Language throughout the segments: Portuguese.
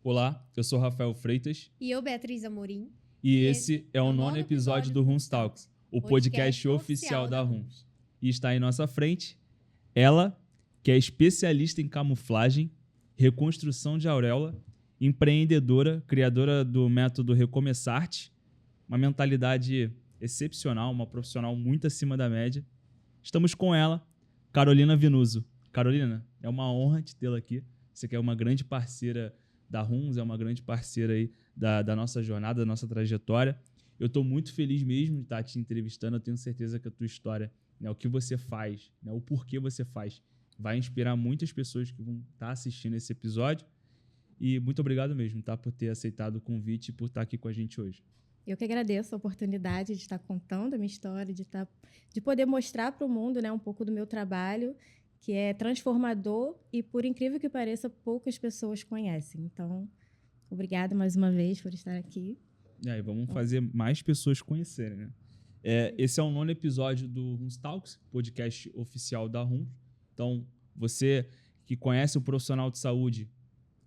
Olá, eu sou Rafael Freitas E eu, Beatriz Amorim. e esse é o nono episódio do Runs Talks, o podcast oficial da Runs. E está em nossa frente ela, que é especialista em camuflagem, reconstrução de auréola, empreendedora, criadora do método Recomeçarte, uma mentalidade excepcional, uma profissional muito acima da média. Estamos com ela, Carolina Vinuso. Carolina, é uma honra te tê-la aqui. Você que é uma grande parceira da Runs, é uma grande parceira aí da nossa jornada, da nossa trajetória. Eu estou muito feliz mesmo de estar te entrevistando. Eu tenho certeza que a tua história, né, o que você faz, né, o porquê você faz, vai inspirar muitas pessoas que vão estar assistindo esse episódio. E muito obrigado mesmo, tá, por ter aceitado o convite e por estar aqui com a gente hoje. Eu que agradeço a oportunidade de estar contando a minha história, de poder mostrar para o mundo, né, um pouco do meu trabalho, que é transformador e, por incrível que pareça, poucas pessoas conhecem. Então, obrigada mais uma vez por estar aqui. E aí, vamos fazer mais pessoas conhecerem, né? Esse é o nono episódio do Runs Talks, podcast oficial da Runs. Então, você que conhece o profissional de saúde,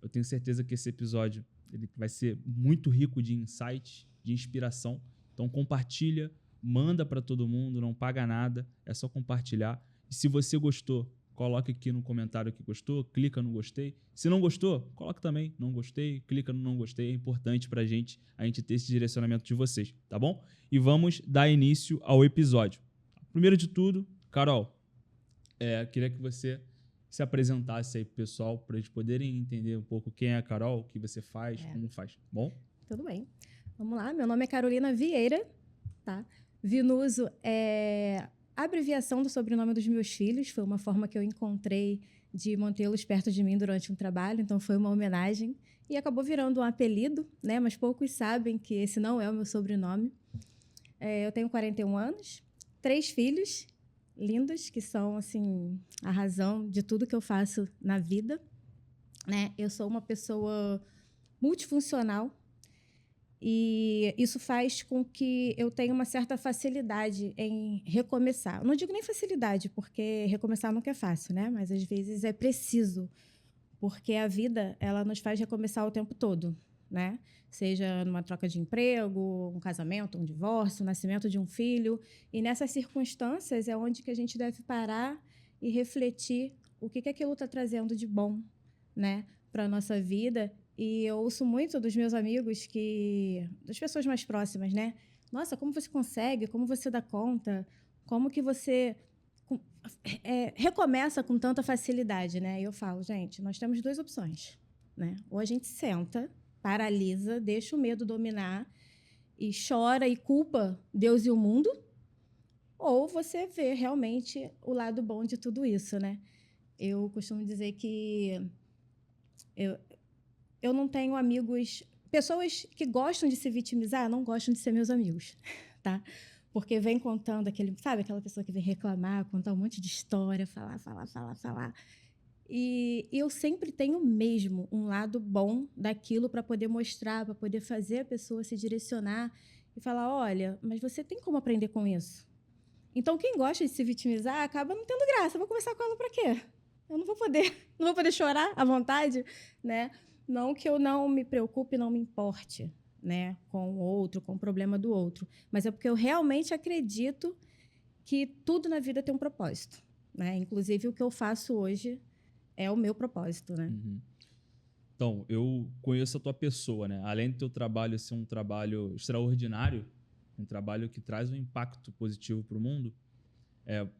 eu tenho certeza que esse episódio ele vai ser muito rico de insights, de inspiração. Então, compartilha, manda para todo mundo, não paga nada, é só compartilhar. E se você gostou, coloca aqui no comentário que gostou, clica no gostei. Se não gostou, coloca também não gostei, clica no não gostei. É importante pra gente a gente ter esse direcionamento de vocês, tá bom? E vamos dar início ao episódio. Primeiro de tudo, Carol, queria que você se apresentasse aí pro pessoal, para eles poderem entender um pouco quem é a Carol, o que você faz, como faz, bom? Tudo bem. Vamos lá, meu nome é Carolina Vieira, tá? Vinuso é a abreviação do sobrenome dos meus filhos, foi uma forma que eu encontrei de mantê-los perto de mim durante um trabalho, então foi uma homenagem e acabou virando um apelido, né? Mas poucos sabem que esse não é o meu sobrenome. Eu tenho 41 anos, 3 filhos lindos, que são, assim, a razão de tudo que eu faço na vida, né? Eu sou uma pessoa multifuncional, e isso faz com que eu tenha uma certa facilidade em recomeçar. Eu não digo nem facilidade, porque recomeçar nunca é fácil, né? Mas, às vezes, é preciso, porque a vida ela nos faz recomeçar o tempo todo, né? Seja numa troca de emprego, um casamento, um divórcio, o nascimento de um filho. E, nessas circunstâncias, é onde que a gente deve parar e refletir o que aquilo está trazendo de bom, né, para a nossa vida. E eu ouço muito dos meus amigos, das pessoas mais próximas, né? Nossa, como você consegue? Como você dá conta? Como que você recomeça com tanta facilidade, né? E eu falo, gente, nós temos 2 opções, né? Ou a gente senta, paralisa, deixa o medo dominar e chora e culpa Deus e o mundo, ou você vê realmente o lado bom de tudo isso, né? Eu costumo dizer que eu não tenho amigos... Pessoas que gostam de se vitimizar não gostam de ser meus amigos, tá? Porque vem contando sabe, aquela pessoa que vem reclamar, contar um monte de história, falar. E eu sempre tenho mesmo um lado bom daquilo para poder mostrar, para poder fazer a pessoa se direcionar e falar, olha, mas você tem como aprender com isso. Então, quem gosta de se vitimizar acaba não tendo graça. Eu vou conversar com ela para quê? Eu não vou poder chorar à vontade, né? Não que eu não me preocupe, não me importe, né, com o outro, com o problema do outro, mas é porque eu realmente acredito que tudo na vida tem um propósito, né? Inclusive, o que eu faço hoje é o meu propósito, né? Uhum. Então, eu conheço a tua pessoa, né? Além do teu trabalho ser um trabalho extraordinário, um trabalho que traz um impacto positivo para o mundo,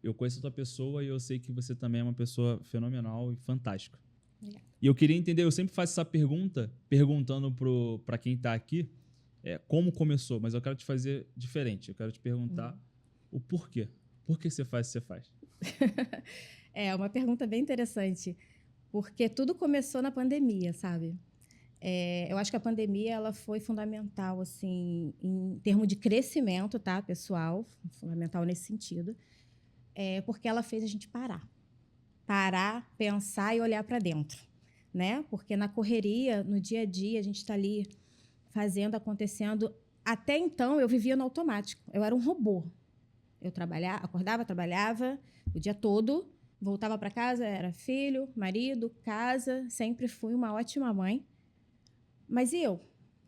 eu conheço a tua pessoa e eu sei que você também é uma pessoa fenomenal e fantástica. E eu queria entender, eu sempre faço essa pergunta, perguntando para quem está aqui, como começou, mas eu quero te fazer diferente. Eu quero te perguntar o porquê. Por que você faz o que você faz? É uma pergunta bem interessante, porque tudo começou na pandemia, sabe? Eu acho que a pandemia ela foi fundamental, assim, em termos de crescimento, tá, pessoal? Fundamental nesse sentido, porque ela fez a gente parar, pensar e olhar para dentro, né? Porque na correria, no dia a dia, a gente está ali fazendo, acontecendo. Até então, eu vivia no automático. Eu era um robô. Eu acordava, trabalhava o dia todo, voltava para casa, era filho, marido, casa. Sempre fui uma ótima mãe, Mas e eu?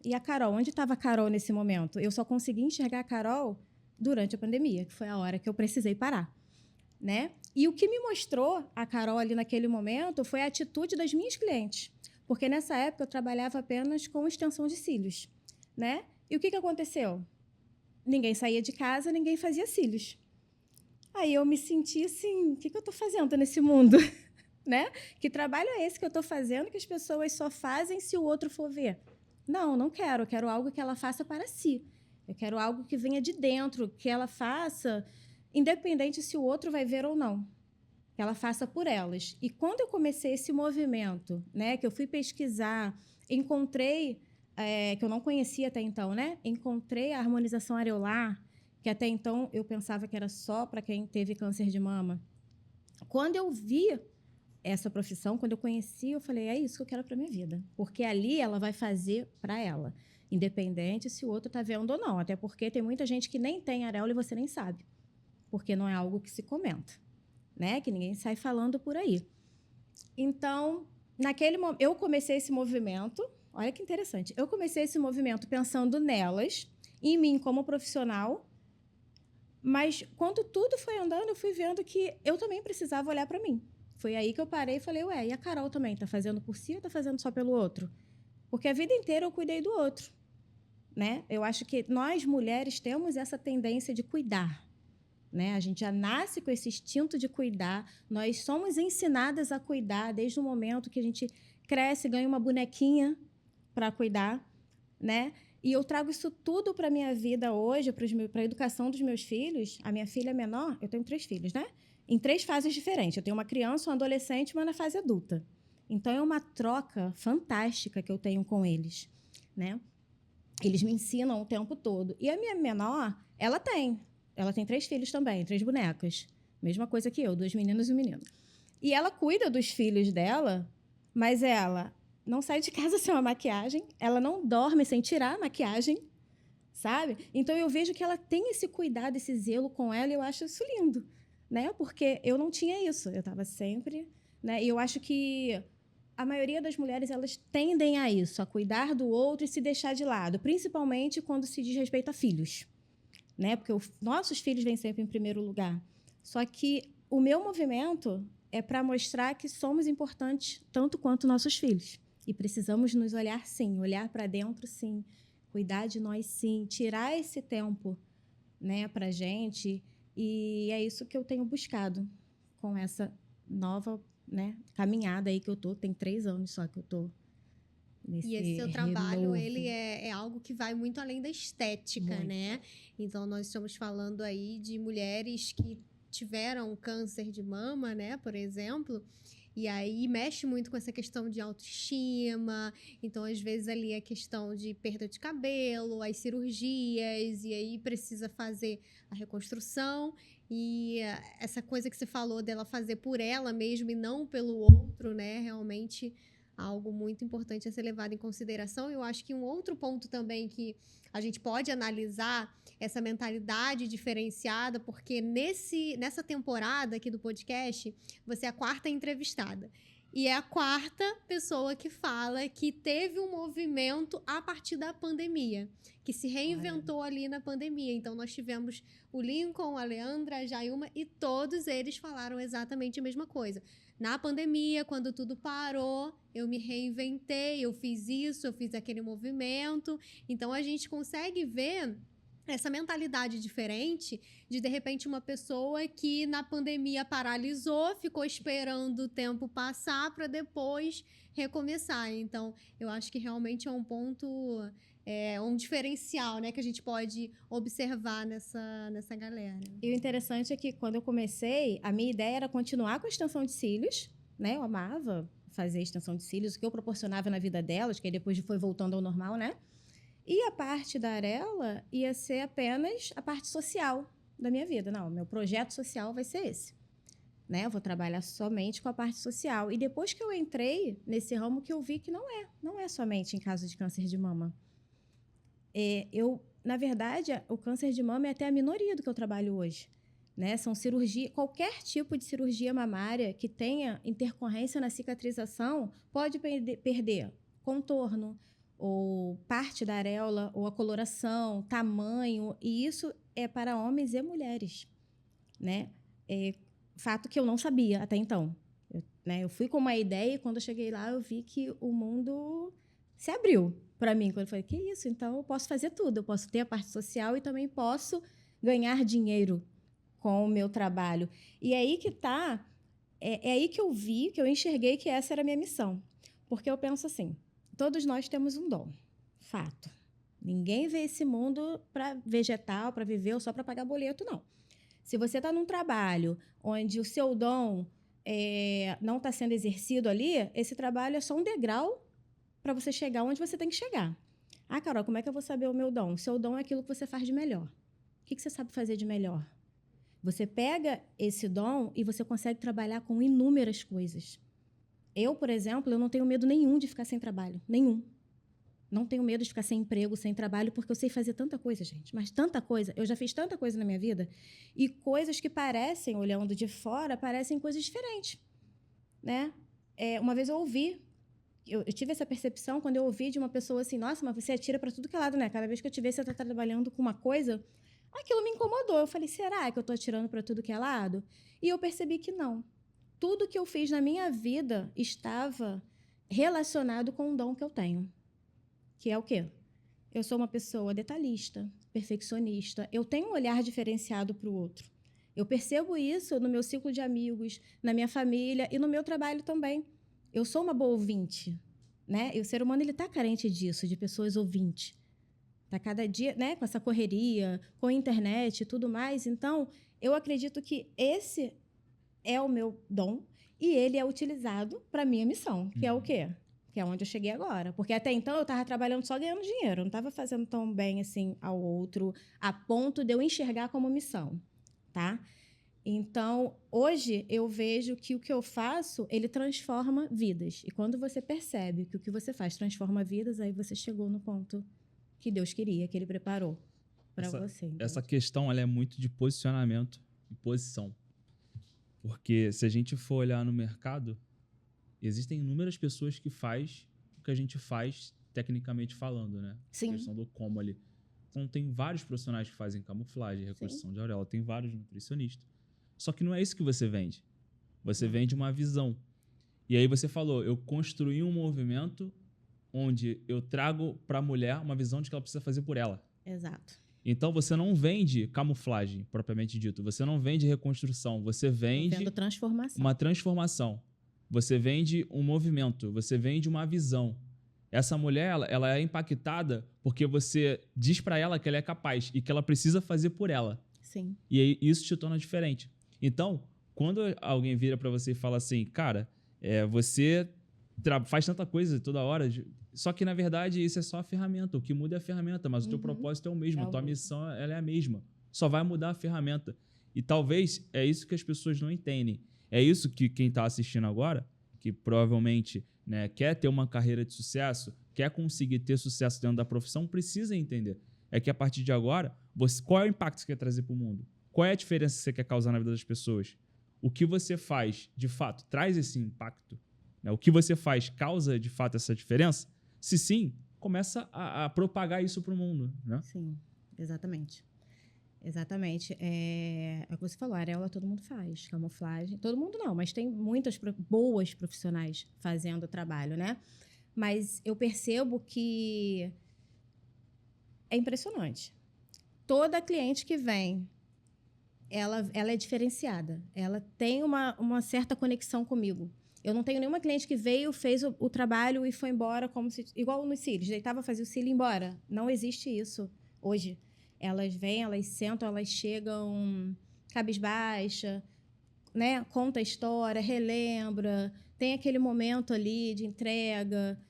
E a Carol? Onde estava a Carol nesse momento? Eu só consegui enxergar a Carol durante a pandemia, que foi a hora que eu precisei parar, né? E o que me mostrou a Carol ali naquele momento foi a atitude das minhas clientes. Porque nessa época eu trabalhava apenas com extensão de cílios, né? E o que aconteceu? Ninguém saía de casa, ninguém fazia cílios. Aí eu me senti assim, o que eu estou fazendo nesse mundo? Né? Que trabalho é esse que eu estou fazendo que as pessoas só fazem se o outro for ver? Não, não quero. Eu quero algo que ela faça para si. Eu quero algo que venha de dentro, que ela faça, independente se o outro vai ver ou não. Que ela faça por elas. E quando eu comecei esse movimento, né, que eu fui pesquisar, encontrei, que eu não conhecia até então, né? Encontrei a harmonização areolar, que até então eu pensava que era só para quem teve câncer de mama. Quando eu vi essa profissão, quando eu conheci, eu falei, é isso que eu quero para minha vida. Porque ali ela vai fazer para ela, independente se o outro está vendo ou não. Até porque tem muita gente que nem tem areola e você nem sabe, porque não é algo que se comenta, né? Que ninguém sai falando por aí. Então, naquele momento, eu comecei esse movimento, olha que interessante, eu comecei esse movimento pensando nelas, em mim como profissional, mas quando tudo foi andando, eu fui vendo que eu também precisava olhar para mim. Foi aí que eu parei e falei, ué, e a Carol também está fazendo por si ou está fazendo só pelo outro? Porque a vida inteira eu cuidei do outro, né? Eu acho que nós, mulheres, temos essa tendência de cuidar, né? A gente já nasce com esse instinto de cuidar, nós somos ensinadas a cuidar desde o momento que a gente cresce, ganha uma bonequinha para cuidar, né? E eu trago isso tudo para a minha vida hoje, para a educação dos meus filhos. A minha filha menor, eu tenho 3 filhos, né? Em 3 fases diferentes. Eu tenho uma criança, um adolescente e uma na fase adulta. Então, é uma troca fantástica que eu tenho com eles, né? Eles me ensinam o tempo todo. E a minha menor, ela tem 3 filhos também, 3 bonecas. Mesma coisa que eu, 2 meninos e um menino. E ela cuida dos filhos dela, mas ela não sai de casa sem uma maquiagem, ela não dorme sem tirar a maquiagem, sabe? Então, eu vejo que ela tem esse cuidado, esse zelo com ela, e eu acho isso lindo, né? Porque eu não tinha isso, eu estava sempre, né? E eu acho que a maioria das mulheres, elas tendem a isso, a cuidar do outro e se deixar de lado, principalmente quando se diz respeito a filhos, né? Porque os nossos filhos vêm sempre em primeiro lugar. Só que o meu movimento é para mostrar que somos importantes tanto quanto nossos filhos. E precisamos nos olhar, sim, olhar para dentro, sim, cuidar de nós, sim, tirar esse tempo, né, para a gente. E é isso que eu tenho buscado com essa nova, né, caminhada aí que eu tô. Tem 3 anos só que eu tô nesse E esse seu trabalho, renovo. ele é algo que vai muito além da estética, Muito. né? Então, nós estamos falando aí de mulheres que tiveram câncer de mama, né, por exemplo, e aí mexe muito com essa questão de autoestima. Então, às vezes, ali a questão de perda de cabelo, as cirurgias, e aí precisa fazer a reconstrução. E essa coisa que você falou dela fazer por ela mesma e não pelo outro, né, realmente algo muito importante a ser levado em consideração. Eu acho que um outro ponto também que a gente pode analisar essa mentalidade diferenciada, porque nessa temporada aqui do podcast, você é a 4ª entrevistada. E é a 4ª pessoa que fala que teve um movimento a partir da pandemia, que se reinventou ali na pandemia. Então, nós tivemos o Lincoln, a Leandra, a Jailma, e todos eles falaram exatamente a mesma coisa. Na pandemia, quando tudo parou, eu me reinventei, eu fiz isso, eu fiz aquele movimento. Então, a gente consegue ver essa mentalidade diferente de repente, uma pessoa que na pandemia paralisou, ficou esperando o tempo passar para depois recomeçar. Então, eu acho que realmente é um ponto, um diferencial, né, que a gente pode observar nessa galera. E o interessante é que, quando eu comecei, a minha ideia era continuar com a extensão de cílios, né? Eu amava fazer extensão de cílios, o que eu proporcionava na vida delas, que aí depois foi voltando ao normal, né? E a parte da areola ia ser apenas a parte social da minha vida. Não, meu projeto social vai ser esse, né? Eu vou trabalhar somente com a parte social. E depois que eu entrei nesse ramo, que eu vi que não é somente em caso de câncer de mama. Na verdade, o câncer de mama é até a minoria do que eu trabalho hoje, né? São cirurgia, qualquer tipo de cirurgia mamária que tenha intercorrência na cicatrização pode perder contorno, ou parte da areola, ou a coloração, tamanho, e isso é para homens e mulheres, né? Fato que eu não sabia até então. Eu fui com uma ideia e quando eu cheguei lá eu vi que o mundo se abriu para mim. Quando eu falei, que isso? Então eu posso fazer tudo. Eu posso ter a parte social e também posso ganhar dinheiro com o meu trabalho. E é aí que tá, é aí que eu vi, que eu enxerguei que essa era a minha missão. Porque eu penso assim, todos nós temos um dom, fato. Ninguém vê esse mundo para vegetal, para viver ou só para pagar boleto, não. Se você está num trabalho onde o seu dom não está sendo exercido ali, esse trabalho é só um degrau para você chegar onde você tem que chegar. Ah, Carol, como é que eu vou saber o meu dom? O seu dom é aquilo que você faz de melhor. O que você sabe fazer de melhor? Você pega esse dom e você consegue trabalhar com inúmeras coisas. Eu, por exemplo, eu não tenho medo nenhum de ficar sem trabalho. Nenhum. Não tenho medo de ficar sem emprego, sem trabalho, porque eu sei fazer tanta coisa, gente. Mas tanta coisa. Eu já fiz tanta coisa na minha vida. E coisas que parecem, olhando de fora, parecem coisas diferentes. Né? Uma vez eu ouvi, eu tive essa percepção quando eu ouvi de uma pessoa assim, nossa, mas você atira para tudo que é lado, né? Cada vez que eu te ver, você está trabalhando com uma coisa, aquilo me incomodou. Eu falei, será que eu estou atirando para tudo que é lado? E eu percebi que não. Tudo que eu fiz na minha vida estava relacionado com um dom que eu tenho. Que é o quê? Eu sou uma pessoa detalhista, perfeccionista. Eu tenho um olhar diferenciado para o outro. Eu percebo isso no meu ciclo de amigos, na minha família e no meu trabalho também. Eu sou uma boa ouvinte, né? E o ser humano está carente disso, de pessoas ouvintes. Está cada dia, né, com essa correria, com a internet e tudo mais. Então, eu acredito que esse é o meu dom e ele é utilizado para a minha missão, que é o quê? Que é onde eu cheguei agora. Porque até então eu estava trabalhando só ganhando dinheiro, eu não estava fazendo tão bem assim ao outro, a ponto de eu enxergar como missão, tá? Então, hoje eu vejo que o que eu faço, ele transforma vidas. E quando você percebe que o que você faz transforma vidas, aí você chegou no ponto que Deus queria, que Ele preparou para você. Então. Essa questão ela é muito de posicionamento e posição. Porque se a gente for olhar no mercado, existem inúmeras pessoas que faz o que a gente faz tecnicamente falando, né? Sim. A questão do como ali. Então, tem vários profissionais que fazem camuflagem, reconstrução de auréola, tem vários nutricionistas. Só que não é isso que você vende. Você vende uma visão. E aí você falou, eu construí um movimento onde eu trago para a mulher uma visão de que ela precisa fazer por ela. Exato. Então, você não vende camuflagem, propriamente dito. Você não vende reconstrução. Você vende uma transformação. Você vende um movimento. Você vende uma visão. Essa mulher, ela é impactada porque você diz para ela que ela é capaz e que ela precisa fazer por ela. Sim. E aí, isso te torna diferente. Então, quando alguém vira para você e fala assim, cara, você faz tanta coisa toda hora, só que, na verdade, isso é só a ferramenta. O que muda é a ferramenta, mas o teu propósito é o mesmo. A tua missão ela é a mesma. Só vai mudar a ferramenta. E talvez é isso que as pessoas não entendem. É isso que quem está assistindo agora, que provavelmente, né, quer ter uma carreira de sucesso, quer conseguir ter sucesso dentro da profissão, precisa entender. É que a partir de agora, qual é o impacto que você quer trazer para o mundo? Qual é a diferença que você quer causar na vida das pessoas? O que você faz, de fato, traz esse impacto? Né? O que você faz causa, de fato, essa diferença? Se sim, começa a propagar isso para o mundo. Né? Sim, exatamente. Exatamente. É o que você falou, areola todo mundo faz, camuflagem. Todo mundo não, mas tem muitas boas profissionais fazendo o trabalho, né? Mas eu percebo que é impressionante. Toda cliente que vem, ela é diferenciada. Ela tem uma certa conexão comigo. Eu não tenho nenhuma cliente que veio, fez o trabalho e foi embora, como se, igual nos cílios, deitava, fazia o cílio e ia embora. Não existe isso hoje. Elas vêm, elas sentam, elas chegam cabisbaixa, né? Conta a história, relembra, tem aquele momento ali de entrega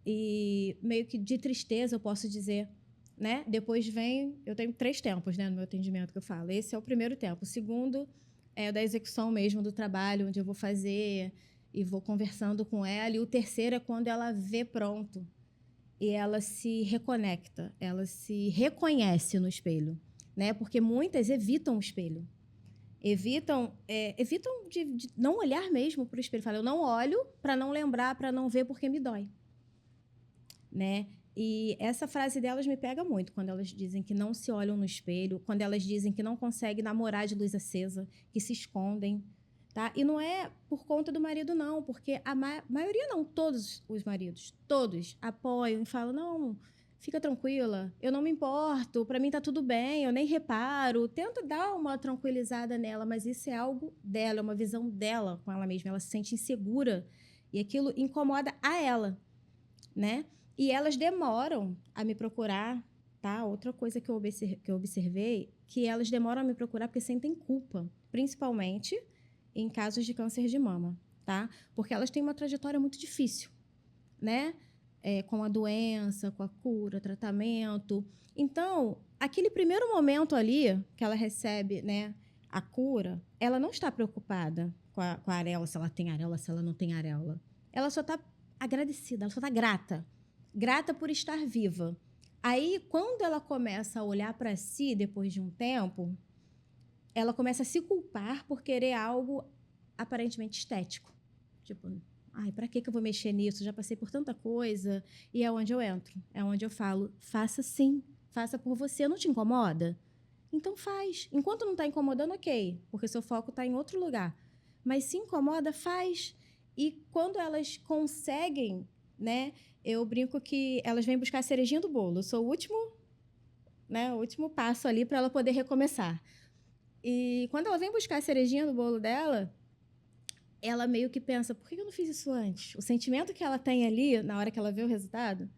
e meio que de tristeza, eu posso dizer, né? Depois vem, eu tenho 3 tempos, né, no meu atendimento que eu falo. Esse é o primeiro tempo. O segundo é da execução mesmo do trabalho, onde eu vou fazer e vou conversando com ela. E o terceiro é quando ela vê pronto. E ela se reconecta, ela se reconhece no espelho, né? Porque muitas evitam o espelho. Evitam de não olhar mesmo para o espelho. Fala, eu não olho para não lembrar, para não ver, porque me dói. Né? E essa frase delas me pega muito, quando elas dizem que não se olham no espelho, quando elas dizem que não conseguem namorar de luz acesa, que se escondem, tá? E não é por conta do marido, não, porque a maioria não, todos os maridos, todos apoiam e falam, não, fica tranquila, eu não me importo, para mim tá tudo bem, eu nem reparo, tenta dar uma tranquilizada nela, mas isso é algo dela, é uma visão dela com ela mesma, ela se sente insegura e aquilo incomoda a ela, né? E elas demoram a me procurar, tá? Outra coisa que eu observei, que elas demoram a me procurar porque sentem culpa, principalmente em casos de câncer de mama, tá? Porque elas têm uma trajetória muito difícil, né? Com a doença, com a cura, tratamento. Então, aquele primeiro momento ali que ela recebe, né, a cura, ela não está preocupada com a areola, se ela tem areola, se ela não tem areola. Ela só está agradecida, ela só está grata. Grata por estar viva. Aí, quando ela começa a olhar para si, depois de um tempo, ela começa a se culpar por querer algo aparentemente estético. Tipo, ai, para que eu vou mexer nisso? Já passei por tanta coisa. E é onde eu entro. É onde eu falo, faça sim. Faça por você. Não te incomoda? Então faz. Enquanto não está incomodando, ok. Porque seu foco está em outro lugar. Mas se incomoda, faz. E quando elas conseguem, né? Eu brinco que elas vêm buscar a cerejinha do bolo. Eu sou o último passo ali para ela poder recomeçar. E quando ela vem buscar a cerejinha do bolo dela, ela meio que pensa, por que eu não fiz isso antes? O sentimento que ela tem ali, na hora que ela vê o resultado,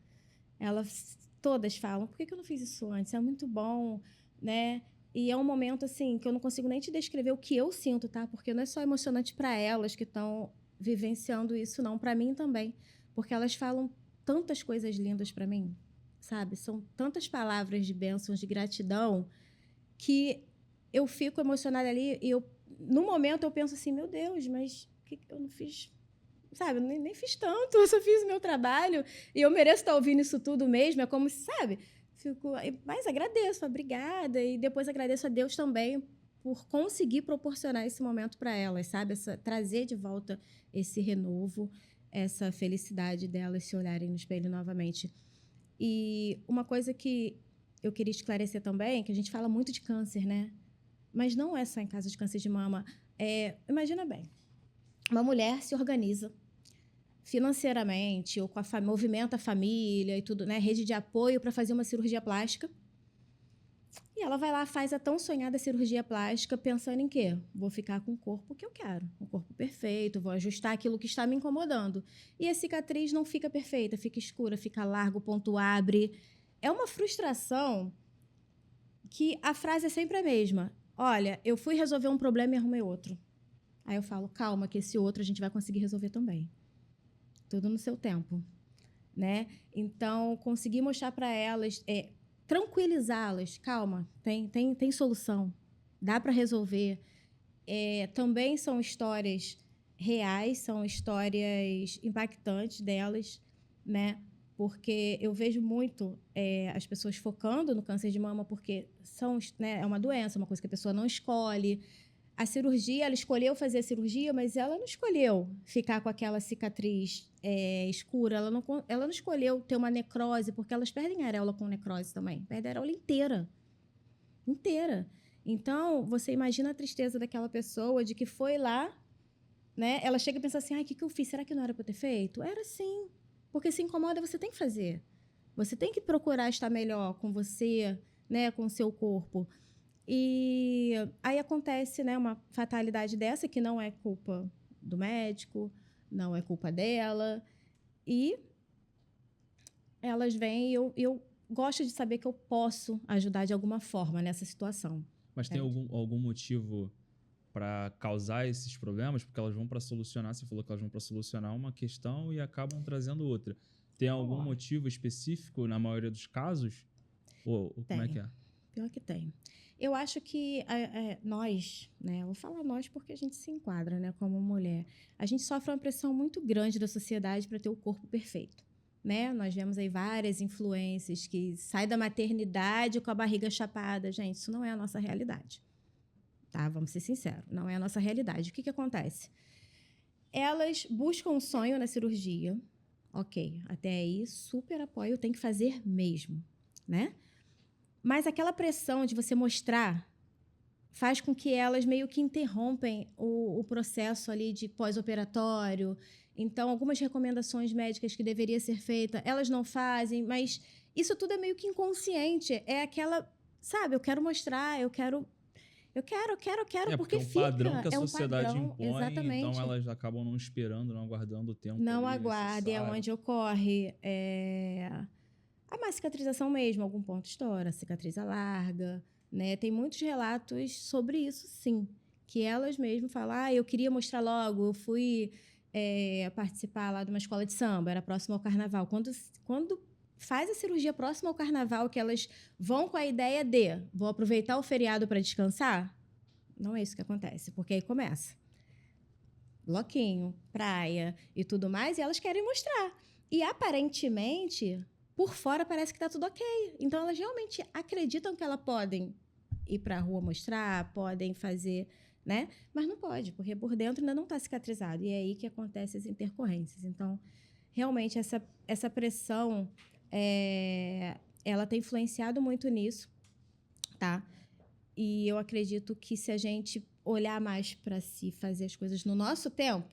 todas falam, por que eu não fiz isso antes? É muito bom, né? E é um momento, assim, que eu não consigo nem te descrever o que eu sinto, tá? Porque não é só emocionante para elas que estão vivenciando isso, não. Para mim também. Porque elas falam tantas coisas lindas para mim, sabe? São tantas palavras de bênçãos, de gratidão, que eu fico emocionada ali e no momento eu penso assim, meu Deus, mas o que eu não fiz? Sabe, eu nem fiz tanto, eu só fiz o meu trabalho e eu mereço estar ouvindo isso tudo mesmo, é como se, sabe? Mas agradeço, obrigada, e depois agradeço a Deus também por conseguir proporcionar esse momento para elas, sabe? Trazer de volta esse renovo, essa felicidade delas se olharem no espelho novamente. E uma coisa que eu queria esclarecer também, que a gente fala muito de câncer, né? Mas não é só em caso de câncer de mama. Imagina bem, uma mulher se organiza financeiramente, ou movimenta a família e tudo, né? Rede de apoio para fazer uma cirurgia plástica. E ela vai lá, faz a tão sonhada cirurgia plástica, pensando em quê? Vou ficar com o corpo que eu quero, um corpo perfeito, vou ajustar aquilo que está me incomodando. E a cicatriz não fica perfeita, fica escura, fica larga, o ponto abre. É uma frustração que a frase é sempre a mesma. Olha, eu fui resolver um problema e arrumei outro. Aí eu falo, calma, que esse outro a gente vai conseguir resolver também. Tudo no seu tempo, né? Então, conseguir mostrar para elas, tranquilizá-las, calma, tem solução, dá para resolver. Também são histórias reais, são histórias impactantes delas, né? Porque eu vejo muito as pessoas focando no câncer de mama porque é uma doença, uma coisa que a pessoa não escolhe. A cirurgia, ela escolheu fazer a cirurgia, mas ela não escolheu ficar com aquela cicatriz escura. Ela não escolheu ter uma necrose, porque elas perdem a areola com necrose também. Perdem a areola inteira. Inteira. Então, você imagina a tristeza daquela pessoa de que foi lá, né? Ela chega e pensa assim, o que eu fiz? Será que não era para eu ter feito? Era sim. Porque se incomoda, você tem que fazer. Você tem que procurar estar melhor com você, né? Com o seu corpo. E aí acontece, né, uma fatalidade dessa, que não é culpa do médico, não é culpa dela. E elas vêm e eu gosto de saber que eu posso ajudar de alguma forma nessa situação. Mas tem algum motivo para causar esses problemas? Porque elas vão para solucionar, você falou que elas vão para solucionar uma questão e acabam trazendo outra. Tem algum motivo específico na maioria dos casos? Ou como é que é? Pior que tem. Eu acho que nós, né? Eu vou falar nós porque a gente se enquadra, né? Como mulher. A gente sofre uma pressão muito grande da sociedade para ter o corpo perfeito, né? Nós vemos aí várias influências que saem da maternidade com a barriga chapada. Gente, isso não é a nossa realidade. Tá? Vamos ser sinceros. Não é a nossa realidade. O que acontece? Elas buscam um sonho na cirurgia, ok, até aí super apoio, tem que fazer mesmo, né? Mas aquela pressão de você mostrar faz com que elas meio que interrompem o processo ali de pós-operatório. Então, algumas recomendações médicas que deveria ser feita, elas não fazem, mas isso tudo é meio que inconsciente. É aquela, sabe, eu quero mostrar, eu quero, Porque porque é um fica. padrão que a é um sociedade padrão, impõe, exatamente. então elas acabam não esperando, não aguardando o tempo Não ali aguarde, é necessário. onde ocorre a má cicatrização mesmo, algum ponto estoura, cicatriz larga, né? Tem muitos relatos sobre isso, sim. Que elas mesmas falam, eu queria mostrar logo, eu fui participar lá de uma escola de samba, era próximo ao carnaval. Quando faz a cirurgia próxima ao carnaval, que elas vão com a ideia de vou aproveitar o feriado para descansar, não é isso que acontece, porque aí começa bloquinho, praia e tudo mais, e elas querem mostrar. E aparentemente, por fora parece que tá tudo ok. Então elas realmente acreditam que elas podem ir para a rua mostrar, podem fazer, né? Mas não pode, porque por dentro ainda não está cicatrizado. E é aí que acontecem as intercorrências. Então, realmente, essa pressão, ela tem influenciado muito nisso, tá? E eu acredito que se a gente olhar mais para si, fazer as coisas no nosso tempo,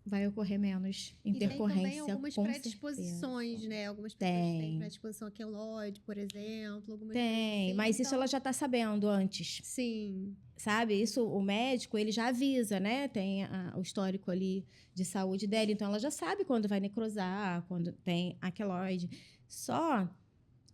vai ocorrer menos intercorrência. E tem também algumas predisposições, né? Algumas pessoas têm predisposição a queloide, por exemplo. Algumas Tem, assim. mas então, isso ela já está sabendo antes. Sim. Sabe? Isso o médico, ele já avisa, né? Tem o histórico ali de saúde dela, então ela já sabe quando vai necrosar, quando tem a queloide. Só...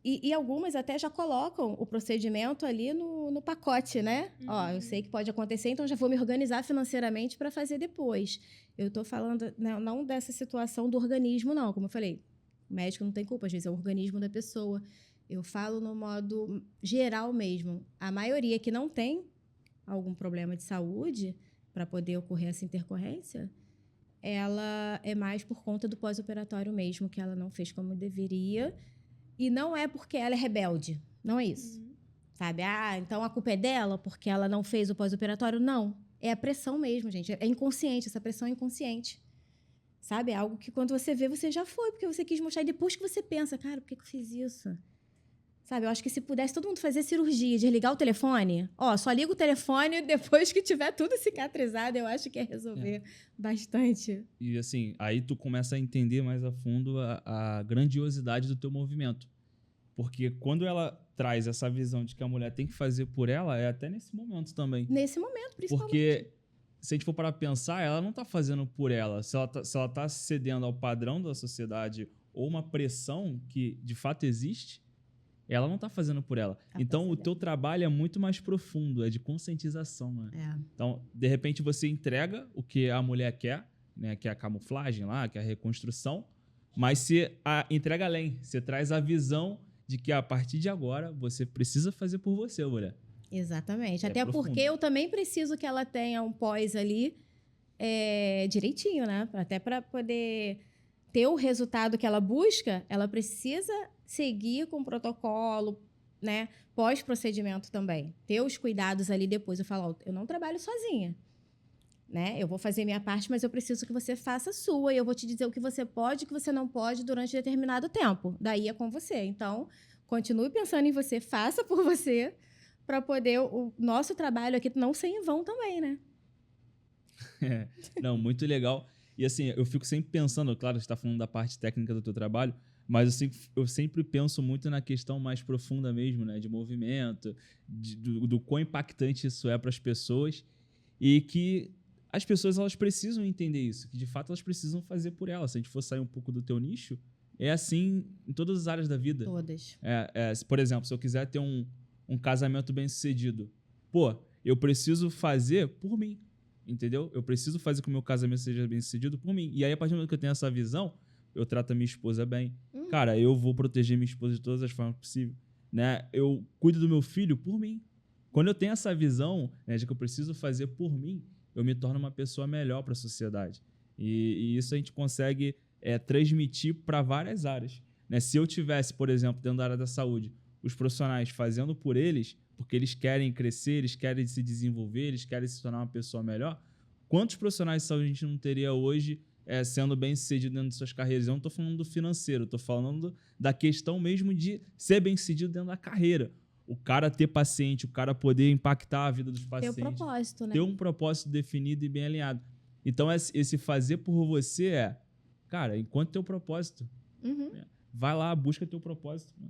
E algumas até já colocam o procedimento ali no pacote, né? Ó, eu sei que pode acontecer, então já vou me organizar financeiramente para fazer depois. Eu estou falando não dessa situação do organismo, não. Como eu falei, o médico não tem culpa, às vezes é o organismo da pessoa. Eu falo no modo geral mesmo. A maioria que não tem algum problema de saúde para poder ocorrer essa intercorrência, ela é mais por conta do pós-operatório mesmo, que ela não fez como deveria. E não é porque ela é rebelde. Não é isso. Sabe? Então a culpa é dela porque ela não fez o pós-operatório? Não. É a pressão mesmo, gente. É inconsciente. Essa pressão é inconsciente. Sabe? É algo que quando você vê, você já foi. Porque você quis mostrar. E depois que você pensa, cara, por que eu fiz isso? Sabe? Eu acho que se pudesse todo mundo fazer cirurgia, desligar o telefone. Só liga o telefone depois que tiver tudo cicatrizado. Eu acho que ia resolver bastante. E assim, aí tu começa a entender mais a fundo a grandiosidade do teu movimento. Porque quando ela traz essa visão de que a mulher tem que fazer por ela, é até nesse momento também. Nesse momento, principalmente. Porque se a gente for para pensar, ela não tá fazendo por ela. Se ela tá cedendo ao padrão da sociedade ou uma pressão que de fato existe, ela não tá fazendo por ela. Então, o teu trabalho é muito mais profundo, é de conscientização, né? Então, de repente, você entrega o que a mulher quer, né? Que é a camuflagem lá, que é a reconstrução, mas você entrega além. Você traz a visão de que a partir de agora, você precisa fazer por você, mulher. Exatamente. É Até profundo. porque eu também preciso que ela tenha um pós ali direitinho, né? Até para poder ter o resultado que ela busca, ela precisa seguir com o protocolo, né? Pós-procedimento também. Ter os cuidados ali depois. Eu falo, eu não trabalho sozinha, né? Eu vou fazer minha parte, mas eu preciso que você faça a sua. E eu vou te dizer o que você pode e o que você não pode durante determinado tempo. Daí é com você. Então, continue pensando em você, faça por você, para poder o nosso trabalho aqui não ser em vão também, né? Não, muito legal. E assim, eu fico sempre pensando, claro, você está falando da parte técnica do teu trabalho, mas eu sempre penso muito na questão mais profunda mesmo, né? De movimento, do quão impactante isso é para as pessoas e que as pessoas elas precisam entender isso, que de fato elas precisam fazer por elas. Se a gente for sair um pouco do teu nicho, é assim em todas as áreas da vida. Todas. Por exemplo, se eu quiser ter um casamento bem sucedido, eu preciso fazer por mim. Entendeu? Eu preciso fazer com que o meu casamento seja bem sucedido por mim. E aí, a partir do momento que eu tenho essa visão, eu trato a minha esposa bem. Cara, eu vou proteger minha esposa de todas as formas possíveis. Né? Eu cuido do meu filho por mim. Quando eu tenho essa visão, né, de que eu preciso fazer por mim, eu me torno uma pessoa melhor para a sociedade. E isso a gente consegue transmitir para várias áreas. Né? Se eu tivesse, por exemplo, dentro da área da saúde, os profissionais fazendo por eles, porque eles querem crescer, eles querem se desenvolver, eles querem se tornar uma pessoa melhor, quantos profissionais de saúde a gente não teria hoje sendo bem-sucedido dentro de suas carreiras. Eu não estou falando do financeiro, estou falando da questão mesmo de ser bem-sucedido dentro da carreira. O cara ter paciente, o cara poder impactar a vida dos Ter pacientes. o propósito, né? Ter um propósito definido e bem alinhado. Então, esse fazer por você cara, enquanto teu propósito. Uhum. Vai lá, busca teu propósito. Né?